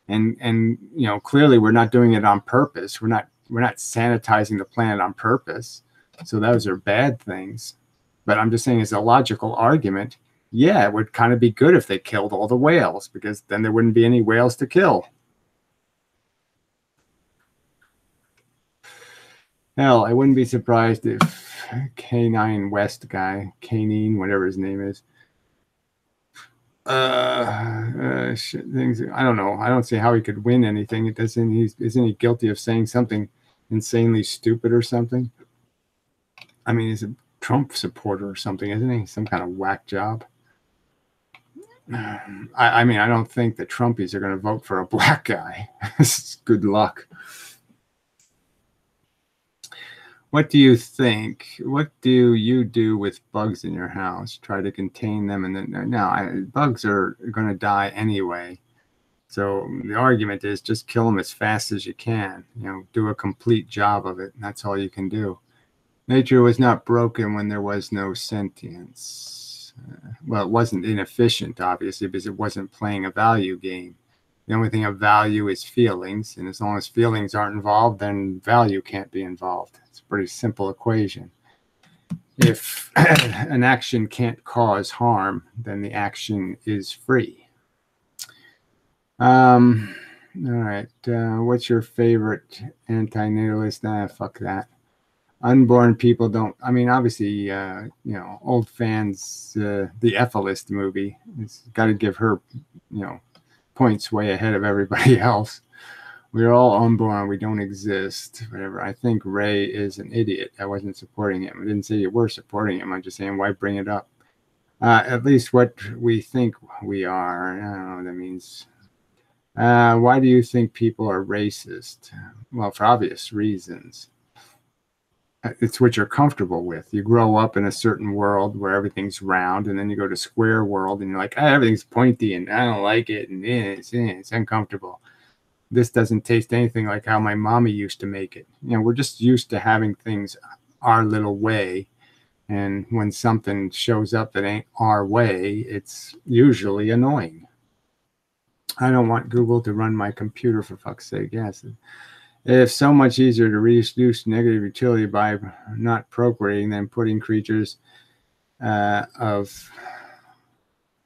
and clearly we're not doing it on purpose. We're not sanitizing the planet on purpose. So those are bad things. But I'm just saying, as a logical argument, yeah, it would kind of be good if they killed all the whales, because then there wouldn't be any whales to kill. Hell, I wouldn't be surprised if Canine West guy, Canine, whatever his name is, things. I don't know. I don't see how he could win anything. It doesn't. Isn't he guilty of saying something insanely stupid or something? I mean, he's a Trump supporter or something, isn't he? Some kind of whack job. I mean, I don't think the Trumpies are going to vote for a black guy. Good luck. What do you think? What do you do with bugs in your house? Try to contain them, and then bugs are going to die anyway. So the argument is just kill them as fast as you can. Do a complete job of it, and that's all you can do. Nature was not broken when there was no sentience. Well, it wasn't inefficient, obviously, because it wasn't playing a value game. The only thing of value is feelings, and as long as feelings aren't involved, then value can't be involved. It's a pretty simple equation. If an action can't cause harm, then the action is free. All right. What's your favorite antinatalist? Fuck that. Unborn people don't. I mean, obviously, old fans. The Ethelist movie. It's got to give her, points way ahead of everybody else. We're all unborn. We don't exist. Whatever. I think Ray is an idiot. I wasn't supporting him. I didn't say you were supporting him. I'm just saying, why bring it up? At least what we think we are. I don't know what that means. Why do you think people are racist? Well, for obvious reasons. It's what you're comfortable with. You grow up in a certain world where everything's round, and then you go to square world, and you're like, everything's pointy, and I don't like it, and it's uncomfortable. This doesn't taste anything like how my mommy used to make it. We're just used to having things our little way, and when something shows up that ain't our way, it's usually annoying. I don't want Google to run my computer, for fuck's sake. Yes. It's so much easier to reduce negative utility by not procreating than putting creatures of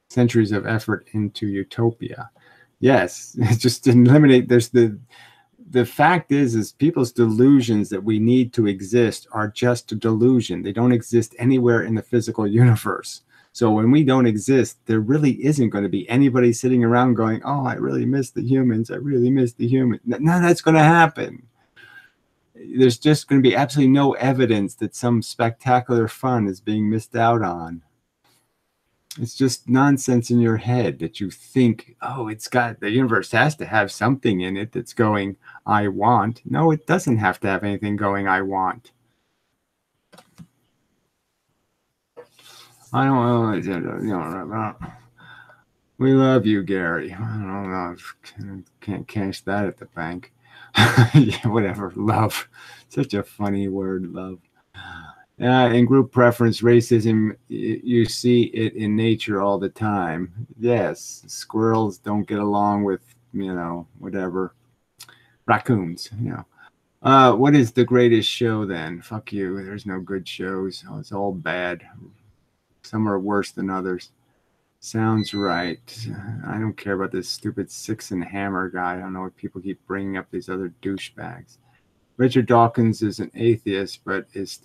centuries of effort into utopia. Yes, just to eliminate. There's the fact is people's delusions that we need to exist are just a delusion. They don't exist anywhere in the physical universe. So when we don't exist, there really isn't going to be anybody sitting around going, oh, I really miss the humans. I really miss the humans. None of that's going to happen. There's just going to be absolutely no evidence that some spectacular fun is being missed out on. It's just nonsense in your head that you think, oh, the universe has to have something in it that's going, I want. No, it doesn't have to have anything going, I want. I don't know. We love you, Gary. I don't know. Can't cash that at the bank. Yeah, whatever. Love. Such a funny word, love. In group preference, racism, you see it in nature all the time. Yes, squirrels don't get along with, whatever. Raccoons, What is the greatest show then? Fuck you. There's no good shows. Oh, it's all bad. Some are worse than others. Sounds right. I don't care about this stupid Six and Hammer guy. I don't know what people keep bringing up, these other douchebags. Richard Dawkins is an atheist, but is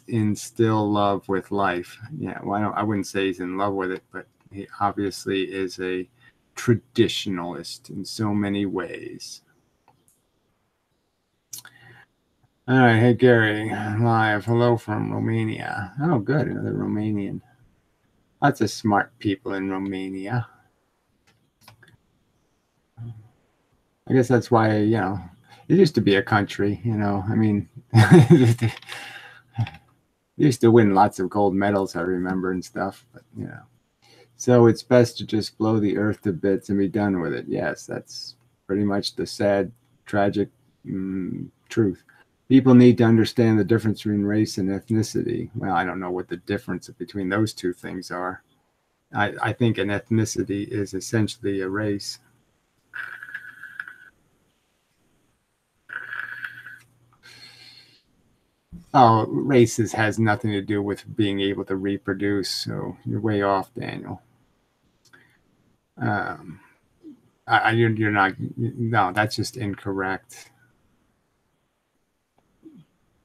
in still love with life. Yeah, well, I wouldn't say he's in love with it, but he obviously is a traditionalist in so many ways. All right, hey Gary, live. Hello from Romania. Oh, good, another Romanian. Lots of smart people in Romania. I guess that's why, it used to be a country, I mean, they used to win lots of gold medals, I remember, and stuff, but, So it's best to just blow the earth to bits and be done with it. Yes, that's pretty much the sad, tragic truth. People need to understand the difference between race and ethnicity. Well, I don't know what the difference between those two things are. I think an ethnicity is essentially a race. Oh, races has nothing to do with being able to reproduce. So you're way off, Daniel. You're not. No, that's just incorrect.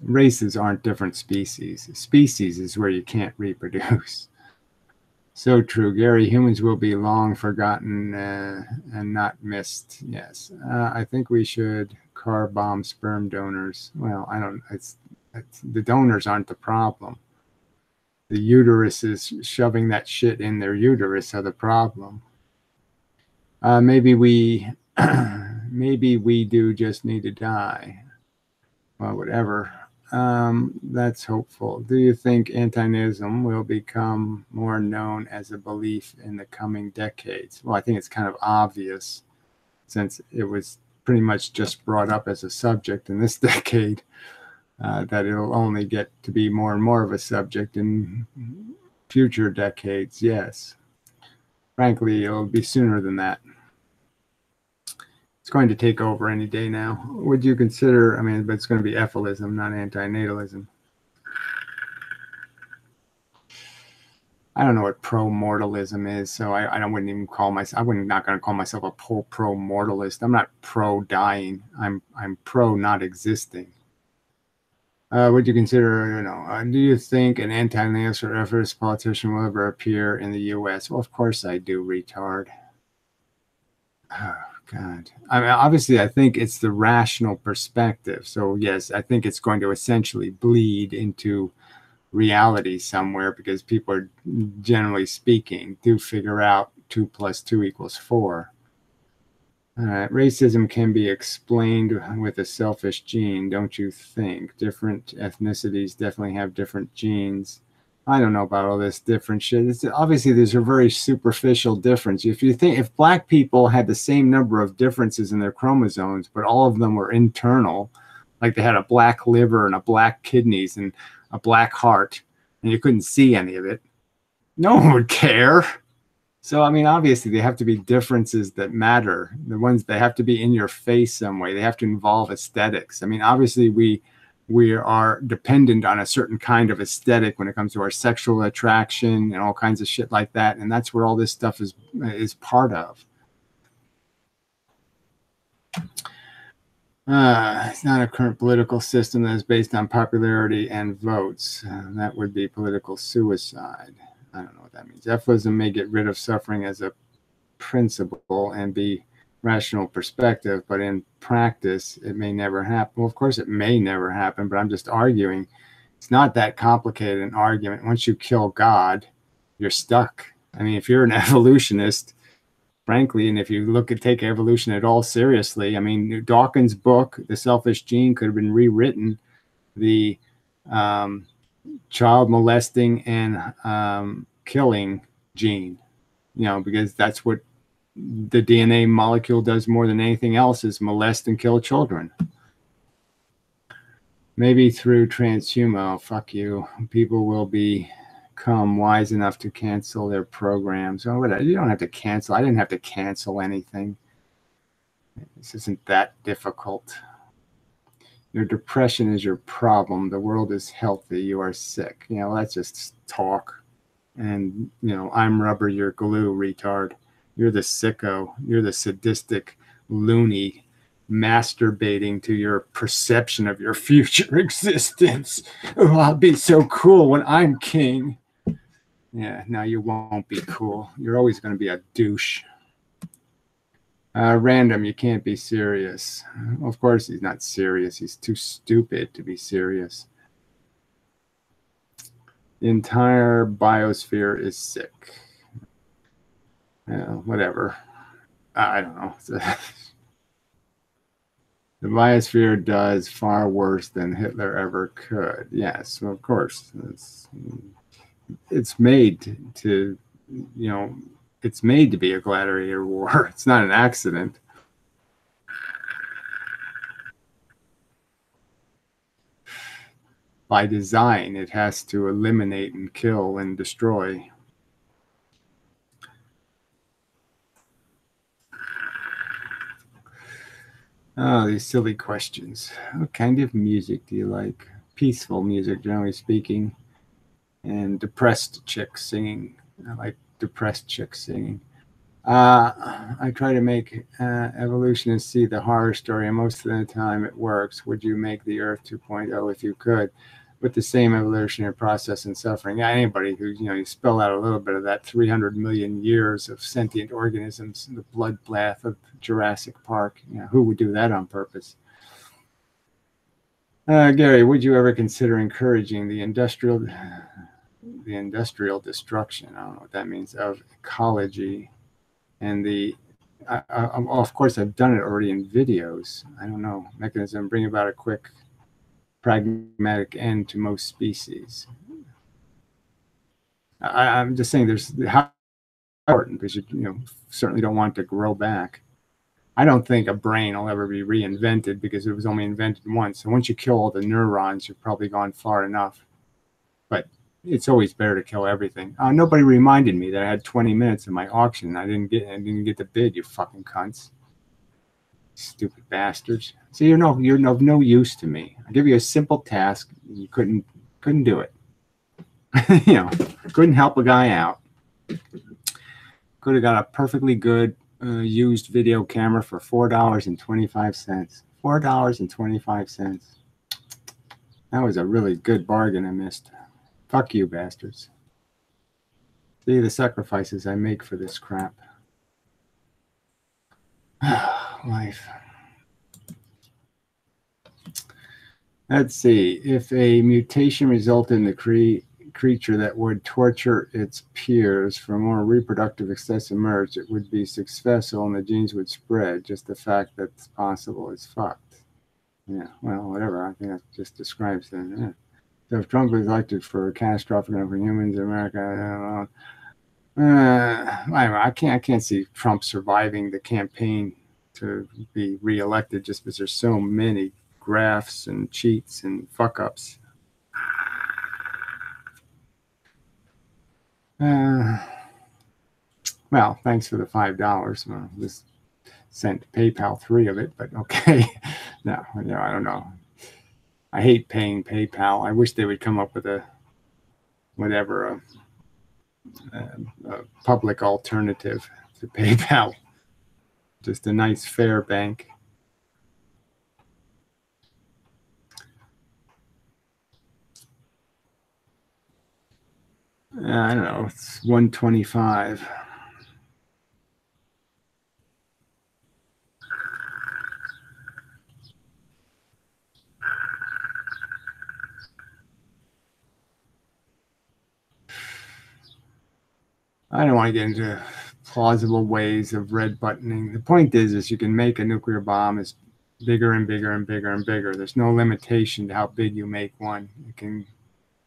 Races aren't different species. Species is where you can't reproduce. So true, Gary. Humans will be long forgotten and not missed. Yes, I think we should car bomb sperm donors. Well, I don't. It's the donors aren't the problem. The uterus is shoving that shit in their uterus are the problem. Maybe we do just need to die. Well, whatever. That's hopeful. Do you think anti-Nazism will become more known as a belief in the coming decades? Well, I think it's kind of obvious since it was pretty much just brought up as a subject in this decade, that it'll only get to be more and more of a subject in future decades. Yes. Frankly, it'll be sooner than that. It's going to take over any day now. Would you consider, I mean, but it's going to be ephilism, not antinatalism. I don't know what pro-mortalism is, so I wouldn't even call myself, I'm not going to call myself a pro-mortalist. I'm not pro-dying. I'm pro not existing. Would you consider, you know, do you think an anti-nationalist or ethnicist politician will ever appear in the U.S.? Well, of course I do, retard. Oh, God. I mean, obviously, I think it's the rational perspective. So, yes, I think it's going to essentially bleed into reality somewhere because people are, generally speaking, do figure out 2 + 2 = 4. Racism can be explained with a selfish gene, don't you think? Different ethnicities definitely have different genes. I don't know about all this different shit. Obviously, there's a very superficial difference. If you think if black people had the same number of differences in their chromosomes, but all of them were internal, like they had a black liver and a black kidneys and a black heart, and you couldn't see any of it, no one would care. So, I mean, obviously, they have to be differences that matter. The ones they have to be in your face some way. They have to involve aesthetics. I mean, obviously, we are dependent on a certain kind of aesthetic when it comes to our sexual attraction and all kinds of shit like that. And that's where all this stuff is part of. It's not a current political system that is based on popularity and votes. That would be political suicide. I don't know what that means. Ephilism may get rid of suffering as a principle and be rational perspective, but in practice, it may never happen. Well, of course, it may never happen, but I'm just arguing. It's not that complicated an argument. Once you kill God, you're stuck. I mean, if you're an evolutionist, frankly, and if you take evolution at all seriously, I mean, Dawkins' book, The Selfish Gene, could have been rewritten. The child molesting and killing gene, you know, because that's what the DNA molecule does more than anything else, is molest and kill children. Maybe through transhuman, oh, fuck you, people will become wise enough to cancel their programs. Oh, whatever. You don't have to cancel. I didn't have to cancel anything. This isn't that difficult. Your depression is your problem. The world is healthy. You are sick. You know, that's just talk. And, you know, I'm rubber, you're glue, retard. You're the sicko. You're the sadistic loony masturbating to your perception of your future existence. Oh, I'll be so cool when I'm king. Yeah, no, you won't be cool. You're always going to be a douche. Random, you can't be serious. Well, of course he's not serious. He's too stupid to be serious. The entire biosphere is sick. Whatever. I don't know. The biosphere does far worse than Hitler ever could. Yes, well, of course. It's made to, you know, it's made to be a gladiator war. It's not an accident. By design, it has to eliminate and kill and destroy. Oh, these silly questions. What kind of music do you like? Peaceful music, generally speaking. And depressed chicks singing. I like depressed chicks singing. I try to make evolutionists see the horror story, and most of the time it works. Would you make the Earth 2.0 if you could, with the same evolutionary process and suffering? Yeah, anybody who, you know, you spell out a little bit of that 300 million years of sentient organisms, the bloodbath of Jurassic Park, you know, who would do that on purpose? Gary, would you ever consider encouraging the industrial destruction, I don't know what that means, of ecology and of course I've done it already in videos. I don't know, mechanism, bring about a quick pragmatic end to most species. I'm just saying there's how important, because you know, certainly don't want to grow back. I don't think a brain will ever be reinvented because it was only invented once. So once you kill all the neurons, you've probably gone far enough. But it's always better to kill everything. Nobody reminded me that I had 20 minutes in my auction. I didn't get the bid, you fucking cunts. Stupid bastards. So you're of no use to me. I give you a simple task, you couldn't do it. Couldn't help a guy out. Could have got a perfectly good used video camera for $4.25. $4.25. That was a really good bargain I missed. Fuck you, bastards. See the sacrifices I make for this crap. Life. Let's see. If a mutation resulted in the creature that would torture its peers for more reproductive success emerged, it would be successful and the genes would spread. Just the fact that it's possible is fucked. Yeah, well, whatever. I think that just describes it. Yeah. So if Trump was elected for a catastrophic for humans in America, I can't see Trump surviving the campaign to be reelected just because there's so many grafts and cheats and fuck-ups. Well, thanks for the $5. Well, just sent PayPal 3 of it, but okay. No, I don't know. I hate paying PayPal. I wish they would come up with a public alternative to PayPal. Just a nice, fair bank. I don't know. It's 125. I don't want to get into plausible ways of red buttoning. The point is you can make a nuclear bomb as bigger and bigger and bigger and bigger. There's no limitation to how big you make one.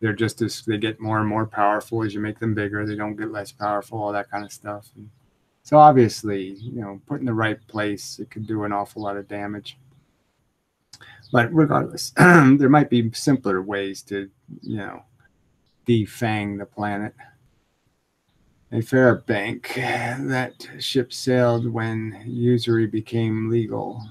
They're just as they get more and more powerful as you make them bigger. They don't get less powerful, all that kind of stuff. And so obviously, put in the right place, it could do an awful lot of damage. But regardless, there might be simpler ways to, defang the planet. A fair bank. That ship sailed when usury became legal.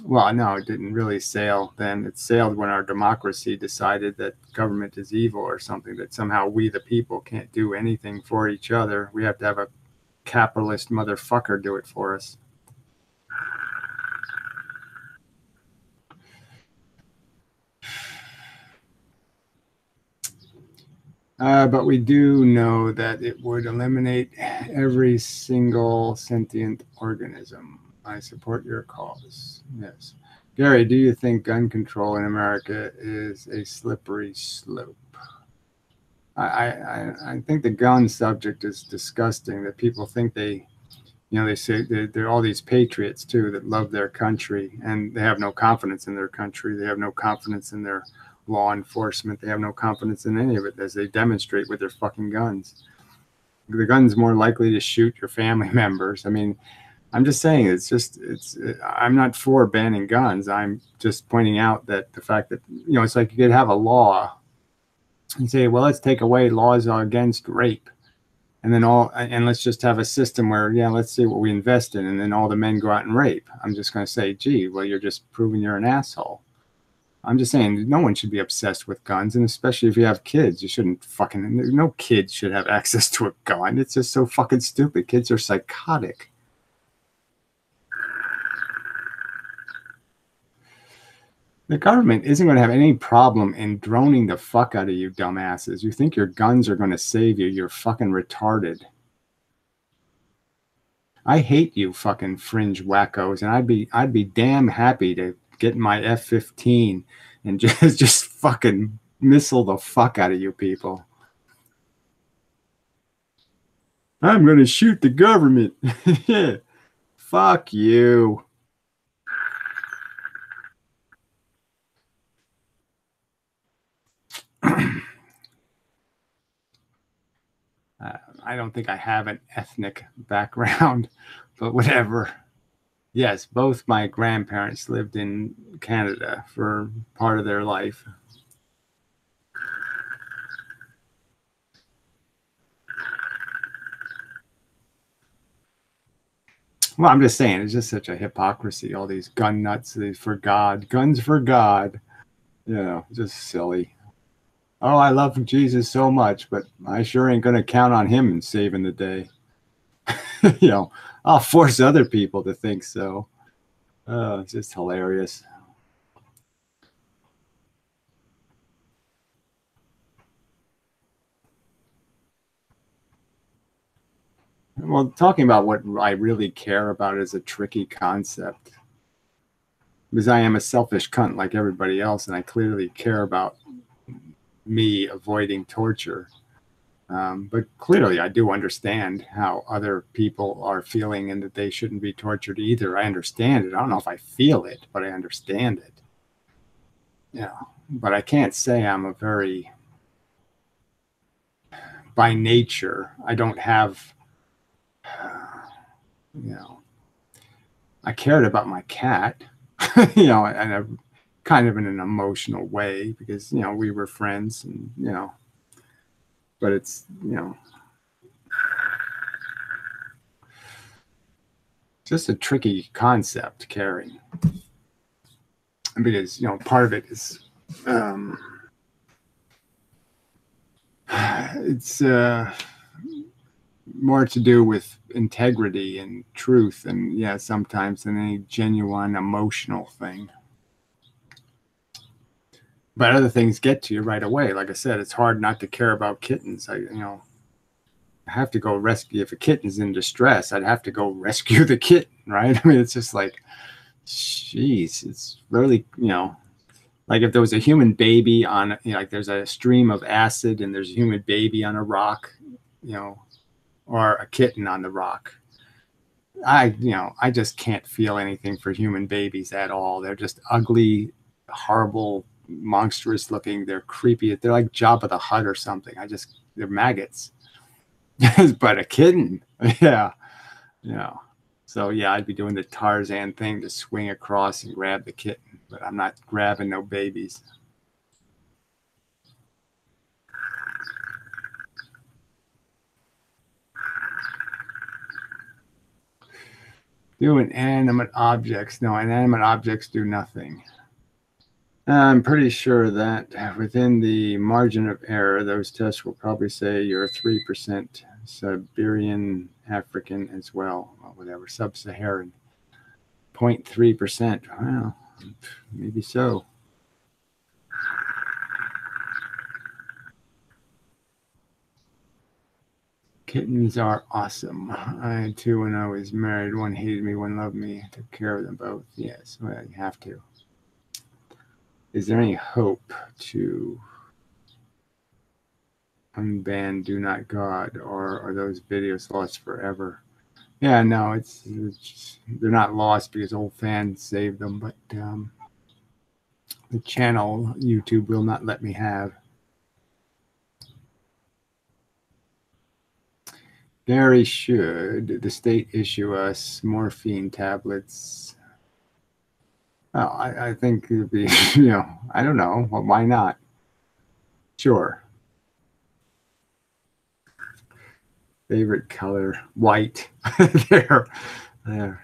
Well, no, it didn't really sail then. It sailed when our democracy decided that government is evil or something, that somehow we the people can't do anything for each other. We have to have a capitalist motherfucker do it for us. But we do know that it would eliminate every single sentient organism. I support your cause. Yes. Gary, do you think gun control in America is a slippery slope? I think the gun subject is disgusting, that people think they say there are all these patriots too that love their country and they have no confidence in their country. They have no confidence in their law enforcement. They have no confidence in any of it as they demonstrate with their fucking guns. The gun's more likely to shoot your family members. I mean, I'm just saying I'm not for banning guns. I'm just pointing out that the fact that, it's like you could have a law and say, well, let's take away laws against rape. And then let's just have a system where, let's see what we invest in. And then all the men go out and rape. I'm just going to say, gee, well, you're just proving you're an asshole. I'm just saying no one should be obsessed with guns. And especially if you have kids, you shouldn't no kid should have access to a gun. It's just so fucking stupid. Kids are psychotic. The government isn't going to have any problem in droning the fuck out of you dumbasses. You think your guns are going to save you. You're fucking retarded. I hate you fucking fringe wackos, and I'd be damn happy to get my F-15 and just fucking missile the fuck out of you people. I'm going to shoot the government. Yeah. Fuck you. I don't think I have an ethnic background, but whatever. Yes, both my grandparents lived in Canada for part of their life. Well, I'm just saying, it's just such a hypocrisy. All these gun nuts, these for God, guns for God. You know, just silly. Oh, I love Jesus so much, but I sure ain't going to count on him in saving the day. You know, I'll force other people to think so. It's just hilarious. Well, talking about what I really care about is a tricky concept. Because I am a selfish cunt like everybody else, and I clearly care about me avoiding torture. But clearly, I do understand how other people are feeling and that they shouldn't be tortured either. I understand it. I don't know if I feel it, but I understand it. Yeah. But I can't say I'm a very, by nature, I don't have, you know, I cared about my cat, you know, and a, kind of in an emotional way because, you know, we were friends and, you know, but it's, you know, just a tricky concept, caring. Because, you know, part of it is, it's more to do with integrity and truth and, yeah, sometimes than any genuine emotional thing. But other things get to you right away. Like I said, it's hard not to care about kittens. I have to go rescue. If a kitten's in distress, I'd have to go rescue the kitten, right? I mean, it's just like, jeez, it's really, you know, like if there was a human baby on, you know, like there's a stream of acid and there's a human baby on a rock, you know, or a kitten on the rock. I just can't feel anything for human babies at all. They're just ugly, horrible, monstrous looking. They're creepy. They're like Jabba the Hutt or something. They're maggots. But a kitten, yeah, yeah. So yeah, I'd be doing the Tarzan thing to swing across and grab the kitten, but I'm not grabbing no babies. Do inanimate objects. No, inanimate objects do nothing. I'm pretty sure that within the margin of error, those tests will probably say you're 3% Siberian African as well, or whatever, sub-Saharan. 0.3%. Well, maybe so. Kittens are awesome. I had two when I was married. One hated me, one loved me. I took care of them both. Yes, well, you have to. Is there any hope to unban Do Not God, or are those videos lost forever? Yeah, no, it's just, they're not lost because old fans saved them, but the channel YouTube will not let me have. Gary, should the state issue us morphine tablets? Oh, I think it'd be, you know, I don't know. Well, why not? Sure. Favorite color, white. there. I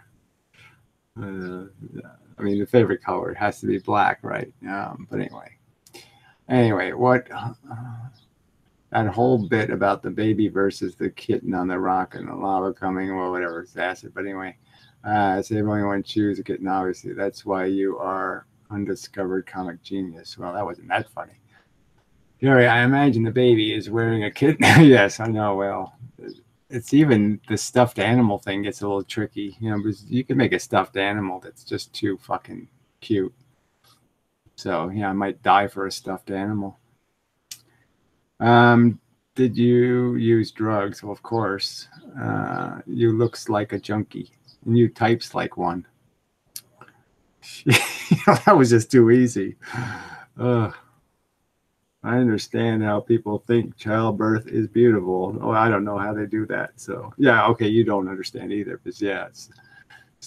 mean, the favorite color has to be black, right? But anyway, what that whole bit about the baby versus the kitten on the rock and the lava coming, well, whatever, it's acid. But anyway, say if only one choose a kitten, obviously. That's why you are undiscovered comic genius. Well, that wasn't that funny. Jerry, I imagine the baby is wearing a kitten. Yes, I know. Well, it's even the stuffed animal thing gets a little tricky, you know, because you can make a stuffed animal that's just too fucking cute. So, yeah, I might die for a stuffed animal. Did you use drugs? Well, of course. You looks like a junkie, and you types like one. That was just too easy. I understand how people think childbirth is beautiful. Oh, I don't know how they do that. So, yeah, okay, you don't understand either. Because, yeah, it's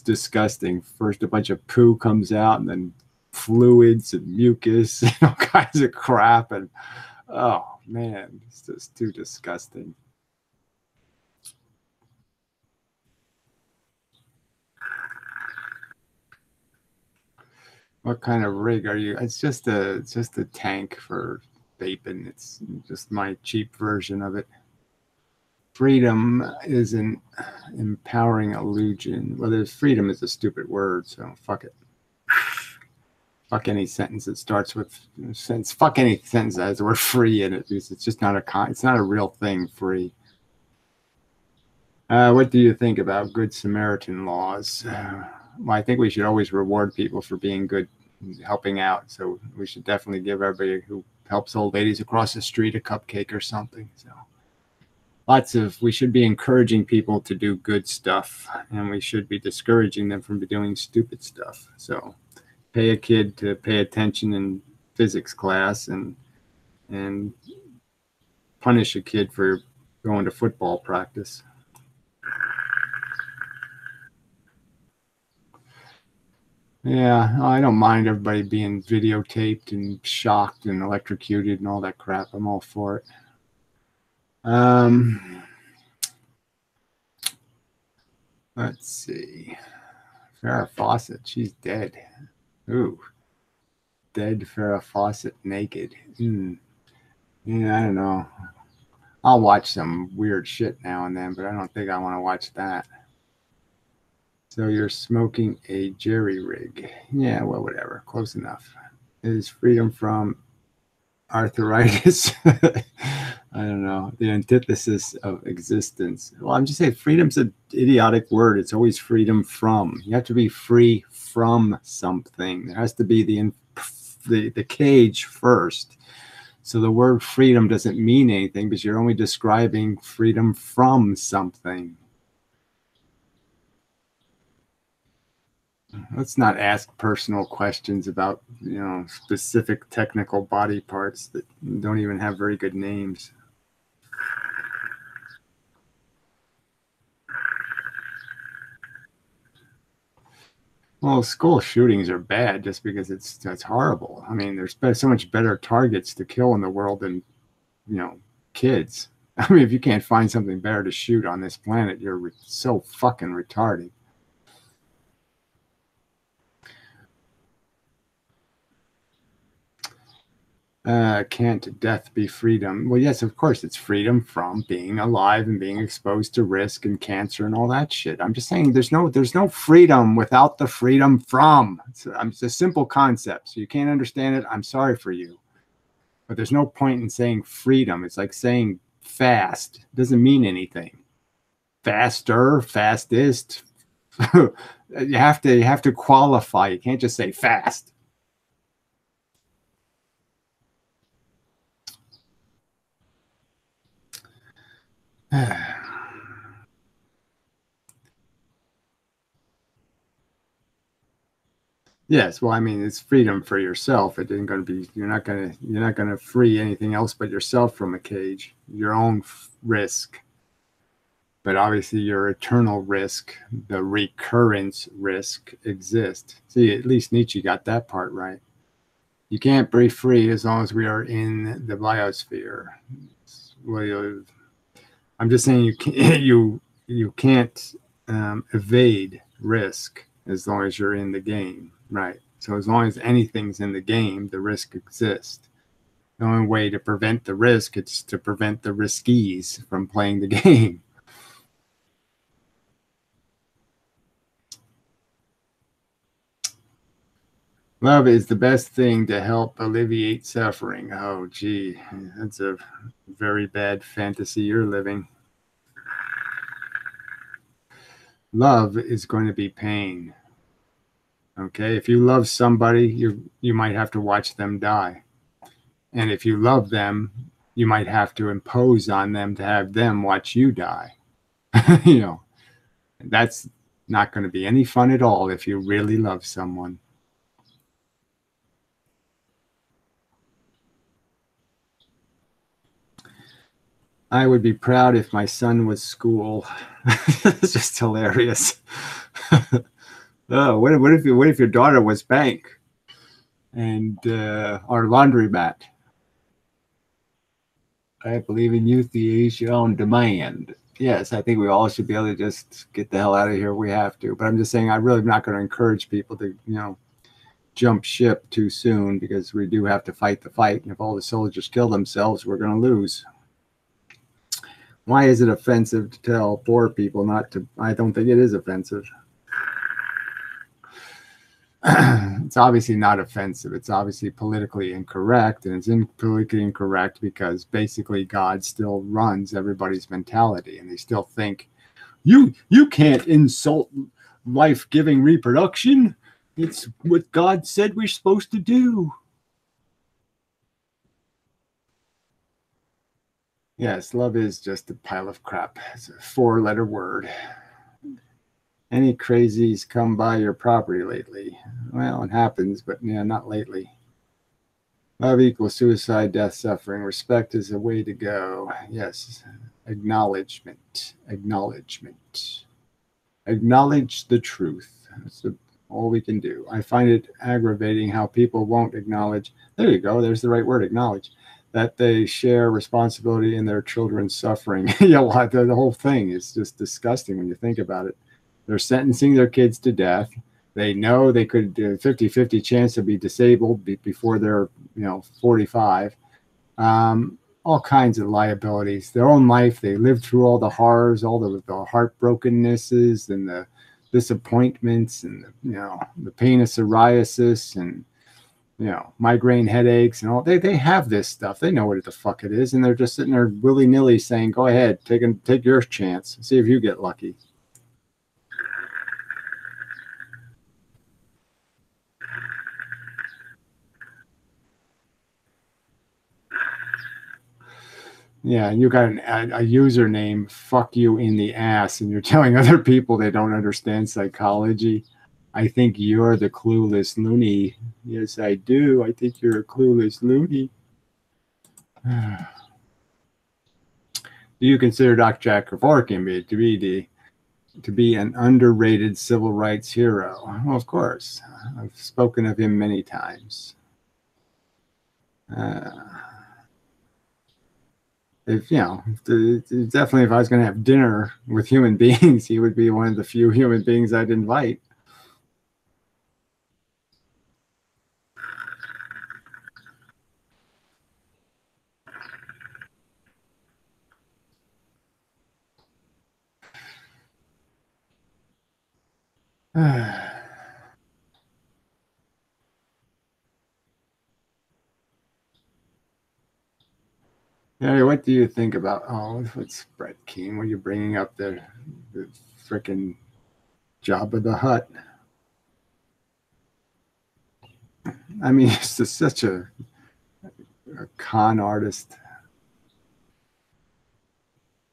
disgusting. First, a bunch of poo comes out, and then fluids and mucus and all kinds of crap. And, oh, man, it's just too disgusting. What kind of rig are you? It's just a tank for vaping. It's just my cheap version of it. Freedom is an empowering illusion. Well, there's freedom is a stupid word, so fuck it. Fuck any sentence that starts with sense. Fuck any sentence that has the word free in it, because it's just not it's not a real thing. Free. What do you think about Good Samaritan laws? Well, I think we should always reward people for being good, helping out. So we should definitely give everybody who helps old ladies across the street a cupcake or something. So we should be encouraging people to do good stuff, and we should be discouraging them from doing stupid stuff. So pay a kid to pay attention in physics class, and punish a kid for going to football practice. Yeah, I don't mind everybody being videotaped and shocked and electrocuted and all that crap. I'm all for it. Let's see. Farrah Fawcett, she's dead. Ooh. Dead Farrah Fawcett naked. Yeah, I don't know. I'll watch some weird shit now and then, but I don't think I want to watch that. So you're smoking a jerry rig. Yeah, well, whatever. Close enough. Is freedom from arthritis? I don't know. The antithesis of existence. Well, I'm just saying freedom's an idiotic word. It's always freedom from. You have to be free from something. There has to be the cage first. So the word freedom doesn't mean anything because you're only describing freedom from something. Let's not ask personal questions about, specific technical body parts that don't even have very good names. Well, school shootings are bad just because that's horrible. I mean, there's so much better targets to kill in the world than, kids. I mean, if you can't find something better to shoot on this planet, you're so fucking retarded. Can't death be freedom? Well, yes, of course, it's freedom from being alive and being exposed to risk and cancer and all that shit. I'm just saying there's no freedom without the freedom from. It's a simple concept. So you can't understand it. I'm sorry for you. But there's no point in saying freedom. It's like saying fast. It doesn't mean anything. Faster, fastest. You have to qualify. You can't just say fast. Yes, well, I mean, it's freedom for yourself. It isn't going to be. You're not going to free anything else but yourself from a cage. Your own risk, but obviously your eternal risk, the recurrence risk, exists. See, at least Nietzsche got that part right. You can't be free as long as we are in the biosphere. Well, I'm just saying you can't evade risk as long as you're in the game, right? So as long as anything's in the game, the risk exists. The only way to prevent the risk is to prevent the riskies from playing the game. Love is the best thing to help alleviate suffering. Oh, gee, that's a very bad fantasy you're living. Love is going to be pain. Okay, if you love somebody, you might have to watch them die. And if you love them, you might have to impose on them to have them watch you die. That's not going to be any fun at all if you really love someone. I would be proud if my son was school. It's just hilarious. Oh, what if your daughter was bank and our laundromat? I believe in euthanasia on demand. Yes, I think we all should be able to just get the hell out of here. We have to. But I'm just saying, I'm really not going to encourage people to, jump ship too soon, because we do have to fight the fight. And if all the soldiers kill themselves, we're going to lose. Why is it offensive to tell poor people not to? I don't think it is offensive. It's obviously not offensive. It's obviously politically incorrect, and it's politically incorrect because basically God still runs everybody's mentality, and they still think you can't insult life-giving reproduction. It's what God said we're supposed to do. Yes, love is just a pile of crap. It's a 4-letter word. Any crazies come by your property lately? Well, it happens, but yeah, not lately. Love equals suicide, death, suffering. Respect is a way to go. Yes. Acknowledgement. Acknowledgement. Acknowledge the truth. That's all we can do. I find it aggravating how people won't acknowledge. There you go. There's the right word, acknowledge. That they share responsibility in their children's suffering. Yeah, well, the whole thing is just disgusting when you think about it. They're sentencing their kids to death. They know they could do a 50-50 chance to be disabled before they're 45. All kinds of liabilities. Their own life, they lived through all the horrors, all the heartbrokennesses and the disappointments and the pain of psoriasis and migraine headaches and all. They have this stuff. They know what the fuck it is, and they're just sitting there willy-nilly saying, "Go ahead, take your chance. See if you get lucky." Yeah, and you got a username, fuck you in the ass, and you're telling other people they don't understand psychology. I think you're the clueless loony. Yes, I do. I think you're a clueless loony. Do you consider Dr. Jack Kevorkian to be an underrated civil rights hero? Well, of course. I've spoken of him many times. Definitely if I was going to have dinner with human beings, he would be one of the few human beings I'd invite. Harry, what do you think about, what's Brett Keane? What are you bringing up the frickin' Jabba the Hutt? I mean, he's just such a con artist.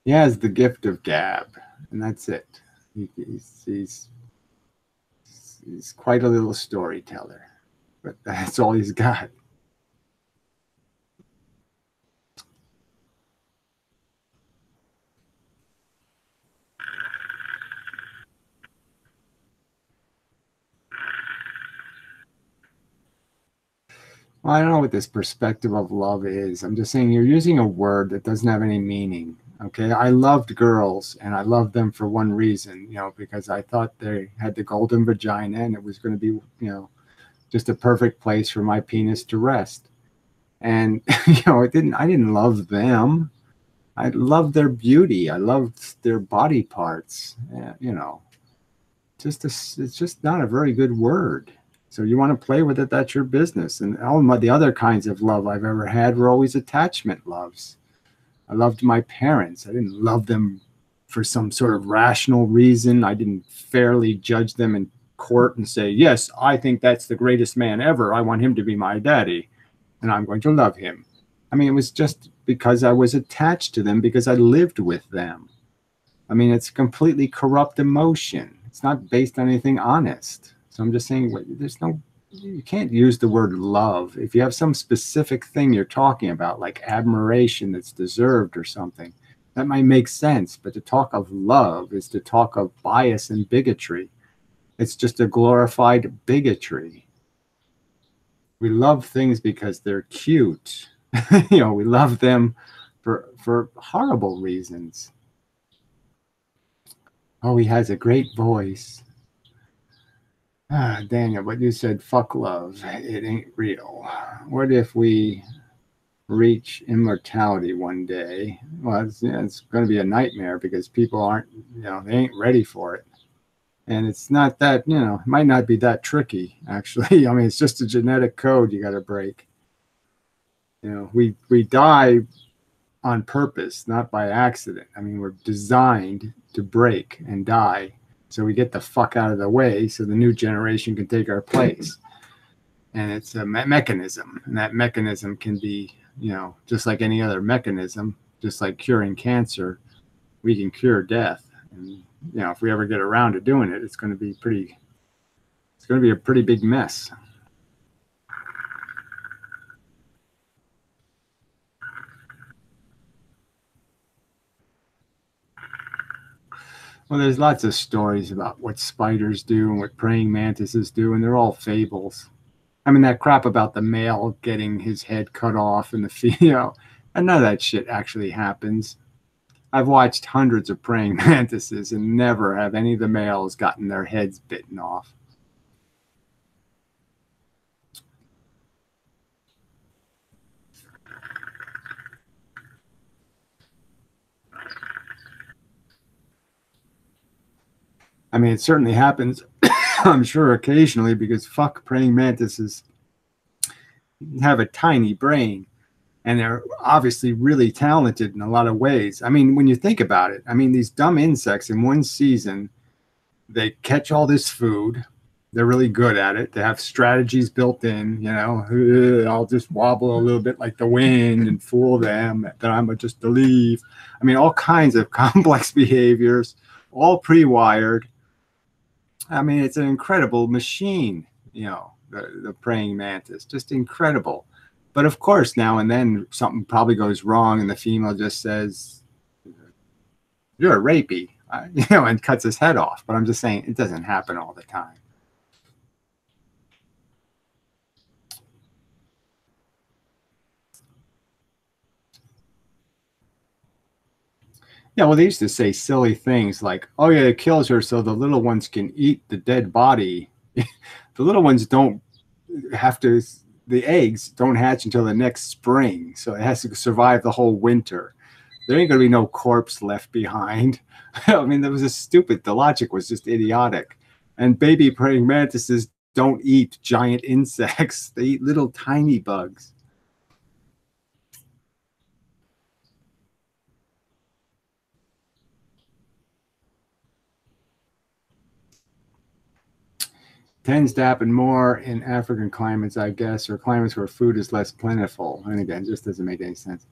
He has the gift of gab, and that's it. He's quite a little storyteller, but that's all he's got. Well, I don't know what this perspective of love is. I'm just saying you're using a word that doesn't have any meaning. Okay, I loved girls, and I loved them for one reason, because I thought they had the golden vagina, and it was going to be, just a perfect place for my penis to rest. And I didn't love them. I loved their beauty. I loved their body parts. It's just not a very good word. So you want to play with it, that's your business. And all the other kinds of love I've ever had were always attachment loves. I loved my parents. I didn't love them for some sort of rational reason. I didn't fairly judge them in court and say, yes, I think that's the greatest man ever. I want him to be my daddy, and I'm going to love him. I mean, it was just because I was attached to them because I lived with them. I mean, it's completely corrupt emotion. It's not based on anything honest. So I'm just saying, you can't use the word love. If you have some specific thing you're talking about, like admiration that's deserved or something, that might make sense. But to talk of love is to talk of bias and bigotry. It's just a glorified bigotry. We love things because they're cute. We love them for horrible reasons. Oh, he has a great voice. Daniel, but you said fuck love. It ain't real. What if we reach immortality one day? Well, it's going to be a nightmare because people aren't, they ain't ready for it. And it's not that, it might not be that tricky, actually. I mean, it's just a genetic code you got to break. We die on purpose, not by accident. I mean, we're designed to break and die. So we get the fuck out of the way so the new generation can take our place. And it's a mechanism. And that mechanism can be, just like any other mechanism, just like curing cancer, we can cure death. And, if we ever get around to doing it, it's going to be a pretty big mess. Well, there's lots of stories about what spiders do and what praying mantises do, and they're all fables. I mean, that crap about the male getting his head cut off and the female, and none of that shit actually happens. I've watched hundreds of praying mantises and never have any of the males gotten their heads bitten off. I mean, it certainly happens, I'm sure, occasionally, because fuck praying mantises have a tiny brain. And they're obviously really talented in a lot of ways. I mean, when you think about it, I mean, these dumb insects in one season, they catch all this food. They're really good at it. They have strategies built in, I'll just wobble a little bit like the wind and fool them that I'm just to leave. I mean, all kinds of complex behaviors, all pre-wired. I mean, it's an incredible machine, the praying mantis, just incredible. But of course, now and then something probably goes wrong, and the female just says, "You're a rapey," and cuts his head off. But I'm just saying it doesn't happen all the time. Yeah, well, they used to say silly things like, "Oh yeah, it kills her so the little ones can eat the dead body." The little ones don't have to. The eggs don't hatch until the next spring, so it has to survive the whole winter. There ain't going to be no corpse left behind. I mean, that was just stupid. The logic was just idiotic. And baby praying mantises don't eat giant insects. They eat little tiny bugs. Tends to happen more in African climates, I guess, or climates where food is less plentiful. And again, just doesn't make any sense.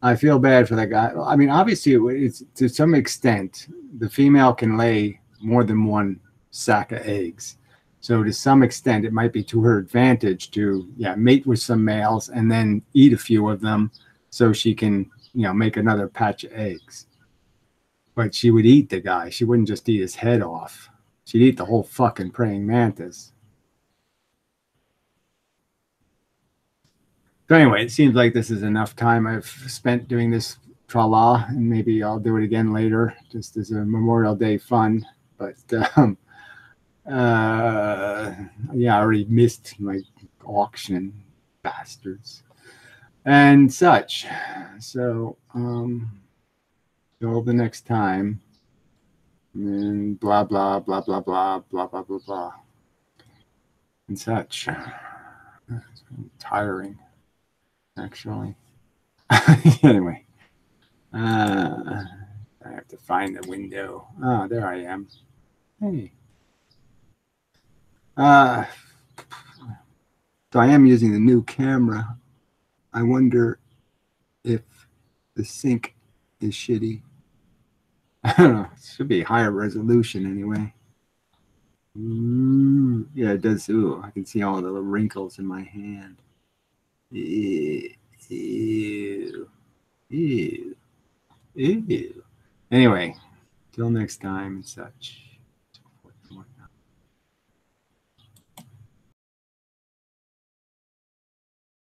I feel bad for that guy. I mean, obviously, it's to some extent, the female can lay more than one sack of eggs. So to some extent, it might be to her advantage to mate with some males and then eat a few of them, so she can make another patch of eggs. But she would eat the guy. She wouldn't just eat his head off. She'd eat the whole fucking praying mantis. So anyway, it seems like this is enough time I've spent doing this tra-la, and maybe I'll do it again later, just as a Memorial Day fun. But yeah, I already missed my auction, bastards, and such. So till the next time, and blah blah blah blah blah blah blah blah blah, and such. It's tiring, actually. Anyway, I have to find the window. Oh, there I am. Hey. So I am using the new camera. I wonder if the sync is shitty. I don't know. It should be higher resolution anyway. Ooh, yeah, it does. Ooh, I can see all the little wrinkles in my hand. Ew. Ew. Ew. Ew. Anyway, till next time and such.